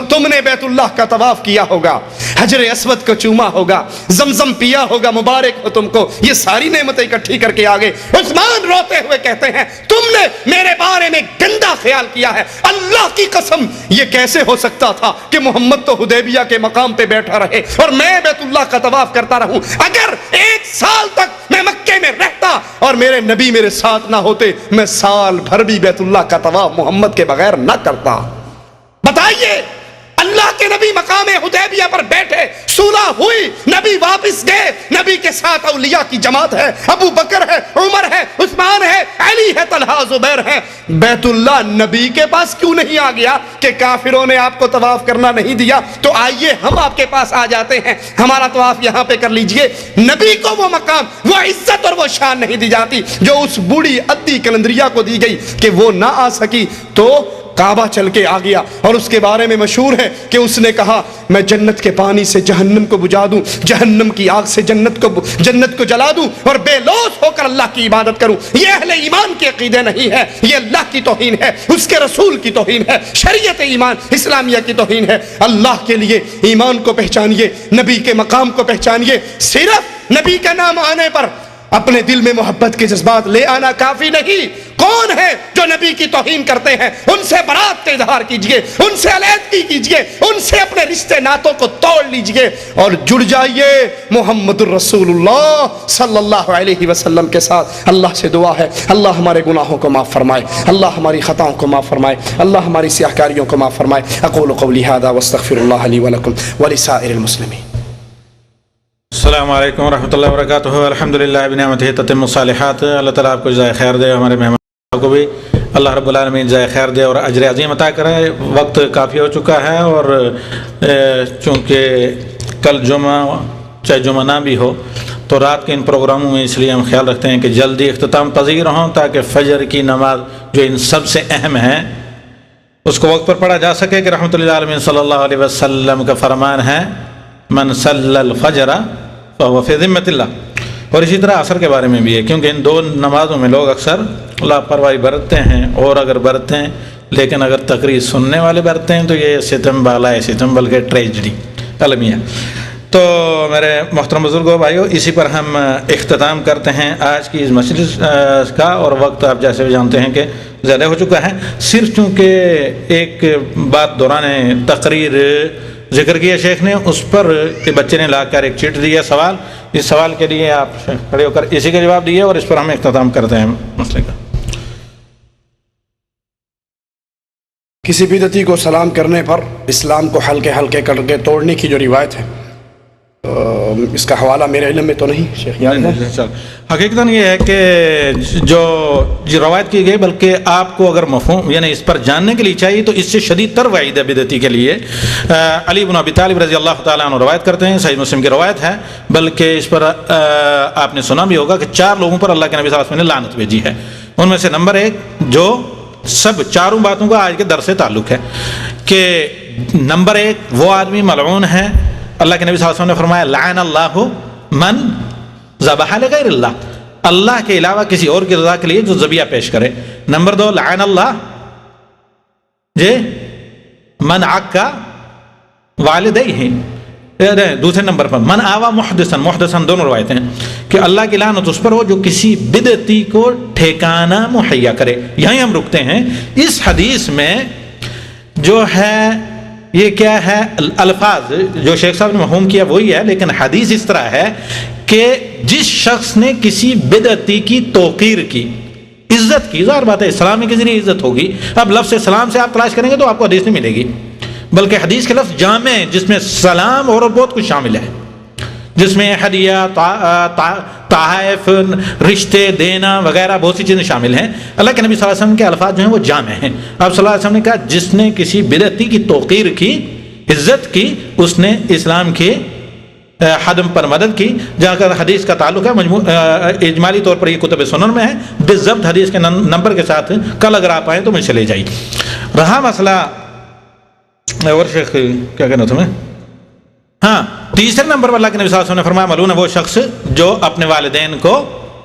تم نے بیت اللہ کا طواف کیا ہوگا، حجر اسود کو چوما ہوگا، زمزم پیا ہوگا، مبارک ہو تم کو، یہ ساری نعمتیں اکٹھی کر کے آگے۔ عثمان روتے ہوئے کہتے ہیں تم نے میرے بارے میں گندا خیال کیا ہے، اللہ کی قسم یہ کیسے ہو سکتا تھا کہ محمد تو حدیبیہ کے مقام پہ بیٹھا رہے اور میں بیت اللہ کا طواف کرتا رہوں؟ اگر 1 سال تک میں مکے میں رہتا اور میرے نبی میرے ساتھ نہ ہوتے، میں سال بھر بھی بیت اللہ کا طواف محمد کے بغیر نہ کرتا۔ بتائیے، اللہ کے نبی مقام حدیبیہ پر بیٹھے، صلح ہوئی، نبی واپس گئے، نبی کے ساتھ اولیاء کی جماعت ہے، ابو بکر ہے، عمر ہے، عثمان ہے، علی ہے، طلحہ زبیر ہے، بیت اللہ نبی کے پاس کیوں نہیں آ گیا کہ کافروں نے آپ کو طواف کرنا نہیں دیا تو آئیے ہم آپ کے پاس آ جاتے ہیں، ہمارا طواف یہاں پہ کر لیجئے۔ نبی کو وہ مقام، وہ عزت اور وہ شان نہیں دی جاتی جو اس بوڑھی عدی کلندریہ کو دی گئی کہ وہ نہ آ سکی تو کعبہ چل کے آ گیا۔ اور اس کے بارے میں مشہور ہے کہ اس نے کہا میں جنت کے پانی سے جہنم کو بجھا دوں، جہنم کی آگ سے جنت کو جلا دوں اور بے لوث ہو کر اللہ کی عبادت کروں۔ یہ اہل ایمان کے عقیدے نہیں ہے، یہ اللہ کی توہین ہے، اس کے رسول کی توہین ہے، شریعت ایمان اسلامیہ کی توہین ہے۔ اللہ کے لیے ایمان کو پہچانیے، نبی کے مقام کو پہچانیے۔ صرف نبی کا نام آنے پر اپنے دل میں محبت کے جذبات لے آنا کافی نہیں۔ کون ہے جو نبی کی توہین کرتے ہیں؟ ان سے برات کا اظہار کیجئے، ان سے علیحدگی کیجئے، ان سے اپنے رشتے ناتوں کو توڑ لیجئے اور جڑ جائیے محمد الرسول اللہ صلی اللہ علیہ وسلم کے ساتھ۔ اللہ سے دعا ہے اللہ ہمارے گناہوں کو معاف فرمائے، اللہ ہماری خطاؤں کو معاف فرمائے، اللہ ہماری سیاہکاریوں کو معاف فرمائے۔ اقول قولی ھذا واستغفر اللہ لی ولکم ولسائر المسلمین۔ السلام علیکم ورحمۃ اللہ وبرکاتہ۔ الحمدللہ بنعمتہ تتم الصالحات۔ اللہ تعالیٰ آپ کو جزائے خیر دے۔ ہمارے مہمان کو بھی اللہ رب العالمین جزائے خیر دے اور اجر عظیم عطا کرے. وقت کافی ہو چکا ہے اور چونکہ کل جمعہ چاہے جمعہ نہ بھی ہو تو رات کے ان پروگراموں میں اس لیے ہم خیال رکھتے ہیں کہ جلدی اختتام پذیر ہوں تاکہ فجر کی نماز جو ان سب سے اہم ہے اس کو وقت پر پڑھا جا سکے کہ رحمۃ اللہ علیہ صلی اللہ علیہ وسلم کا فرمان ہے من صلی الفجر فهو فی ذمۃ اللہ. اور اسی طرح عصر کے بارے میں بھی ہے کیونکہ ان دو نمازوں میں لوگ اکثر لاپرواہی برتتے ہیں اور اگر برتتے ہیں لیکن اگر تقریر سننے والے برتتے ہیں تو یہ ستم بالا ہے ستم بلکہ ٹریجڈی المیہ. تو میرے محترم بزرگوں بھائیو اسی پر ہم اختتام کرتے ہیں آج کی اس مجلس کا. اور وقت آپ جیسے بھی جانتے ہیں کہ زیادہ ہو چکا ہے. صرف چونکہ ایک بات دوران تقریر ذکر کیا شیخ نے اس پر کہ بچے نے لا کر ایک چٹ دیا سوال. اس سوال کے لیے آپ کھڑے ہو کر اسی کا جواب دیے اور اس پر ہم اختتام کرتے ہیں مسئلے کا. کسی بدعتی کو سلام کرنے پر اسلام کو ہلکے ہلکے کر کے توڑنے کی جو روایت ہے اس کا حوالہ میرے علم میں تو نہیں شیخ یاد ہے. حقیقتاً یہ ہے کہ جو روایت کی گئی بلکہ آپ کو اگر مفہوم یعنی اس پر جاننے کے لیے چاہیے تو اس سے شدید تر وعید ہے بدعتی کے لیے. علی بن ابی طالب رضی اللہ تعالیٰ عنہ روایت کرتے ہیں صحیح مسلم کی روایت ہے. بلکہ اس پر آپ نے سنا بھی ہوگا کہ 4 لوگوں پر اللہ کے نبی صلی اللہ علیہ وسلم نے لعنت بھیجی ہے. ان میں سے نمبر 1 جو سب چاروں باتوں کا آج کے درس سے تعلق ہے کہ نمبر 1 وہ آدمی ملعون ہے. اللہ کے نبی صلی اللہ علیہ وسلم نے فرمایا لعن اللہ من ذبح لغیر اللہ, اللہ کے علاوہ کسی اور کی رضا کے لیے جو ذبیحہ پیش کرے. نمبر 2 لعن اللہ من عقا والدیہ. دوسرے نمبر پر من آوا محدثن دونوں روایتیں ہیں کہ اللہ کی لعنت اس پر ہو جو کسی بدعتی کو ٹھکانہ مہیا کرے. یہیں ہم رکتے ہیں. اس حدیث میں جو ہے یہ کیا ہے الفاظ جو شیخ صاحب نے مفہوم کیا وہی ہے لیکن حدیث اس طرح ہے کہ جس شخص نے کسی بدعتی کی توقیر کی عزت کی, ظاہر بات ہے اسلام کے ذریعے عزت ہوگی. اب لفظ سلام سے آپ تلاش کریں گے تو آپ کو حدیث نہیں ملے گی بلکہ حدیث کے لفظ جامع ہے جس میں سلام اور بہت کچھ شامل ہے جس میں ہدیہ تحائف رشتے دینا وغیرہ بہت سی چیزیں شامل ہیں. اللہ کے نبی صلی اللہ علیہ وسلم کے الفاظ جو ہیں وہ جامع ہیں. آپ صلی اللہ علیہ وسلم نے کہا جس نے کسی بدعتی کی توقیر کی عزت کی اس نے اسلام کی حدم پر مدد کی. جہاں کا حدیث کا تعلق ہے اجمالی طور پر یہ کتب سنن میں ہے بالضبط حدیث کے نمبر کے ساتھ کل اگر آپ آئیں تو مجھ سے لے جائیے. رہا مسئلہ اور شیخ کیا کہنا تمہیں ہاں تیسرے نمبر پر اللہ کے نبی صلی اللہ علیہ وسلم نے فرمایا ملعون ہے وہ شخص جو اپنے والدین کو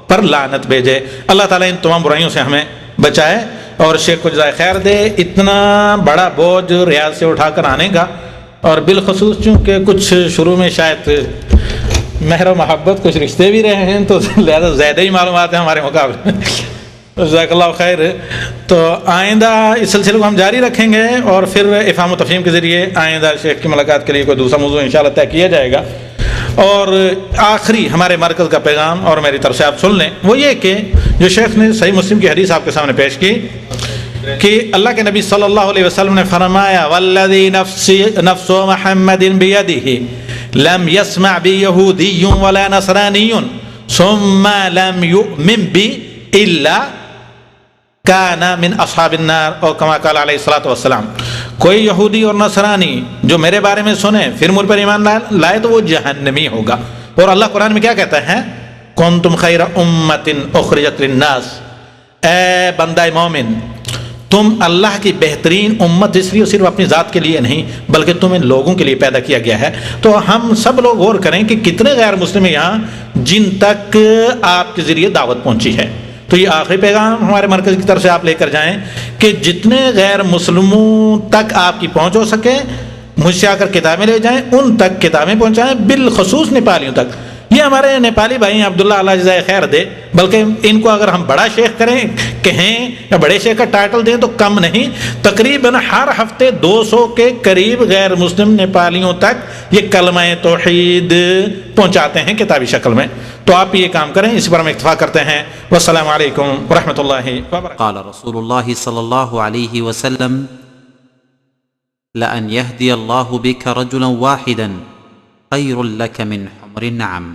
پر لعنت بھیجے. اللہ تعالیٰ ان تمام برائیوں سے ہمیں بچائے اور شیخ کو جزائے خیر دے. اتنا بڑا بوجھ ریاض سے اٹھا کر آنے کا اور بالخصوص چونکہ کچھ شروع میں شاید مہر و محبت کچھ رشتے بھی رہے ہیں تو لہذا زیادہ ہی معلومات ہیں ہمارے مقابلے میں. جزاک اللہ خیر. تو آئندہ اس سلسلے کو ہم جاری رکھیں گے اور پھر افہام و تفہیم کے ذریعے آئندہ شیخ کی ملاقات کے لیے کوئی دوسرا موضوع انشاءاللہ طے کیا جائے گا. اور آخری ہمارے مرکز کا پیغام اور میری طرف سے آپ سن لیں وہ یہ کہ جو شیخ نے صحیح مسلم کی حدیث آپ کے سامنے پیش کی کہ اللہ کے نبی صلی اللہ علیہ وسلم نے فرمایا والذی نفس محمد بیدہ لم یسمع بی یہودی ولا نصرانی ثم لم یؤمن بی الا کان من اصحاب النار اور کما قال علیہ الصلوۃ والسلام. کوئی یہودی اور نصرانی جو میرے بارے میں سنے پھر مجھ پر ایمان لائے تو وہ جہنمی ہوگا. اور اللہ قرآن میں کیا کہتا ہے کنتم خیر امۃ اخرجت للناس, اے بندہ مومن تم اللہ کی بہترین امت اس لیے صرف اپنی ذات کے لیے نہیں بلکہ تمہیں لوگوں کے لیے پیدا کیا گیا ہے. تو ہم سب لوگ غور کریں کہ کتنے غیر مسلم یہاں جن تک آپ کے ذریعے دعوت پہنچی ہے. تو یہ آخری پیغام ہمارے مرکز کی طرف سے آپ لے کر جائیں کہ جتنے غیر مسلموں تک آپ کی پہنچ ہو سکے مجھ سے آ کر کتابیں لے جائیں, ان تک کتابیں پہنچائیں, بالخصوص نیپالیوں تک. یہ ہمارے نیپالی بھائی عبداللہ اللہ جزائے خیر دے, بلکہ ان کو اگر ہم بڑا شیخ کریں کہیں یا بڑے شیخ کا ٹائٹل دیں تو کم نہیں. تقریباً ہر ہفتے 200 کے قریب غیر مسلم نیپالیوں تک یہ کلمہ توحید پہنچاتے ہیں کتابی شکل میں. تو آپ یہ کام کریں, اس پر ہم اکتفا کرتے ہیں. والسلام علیکم ورحمۃ اللہ وبرکاتہ. قال رسول اللہ صلی اللہ علیہ وسلم لأن يهدي الله بك رجلا واحدا خير لك من حمر النعم.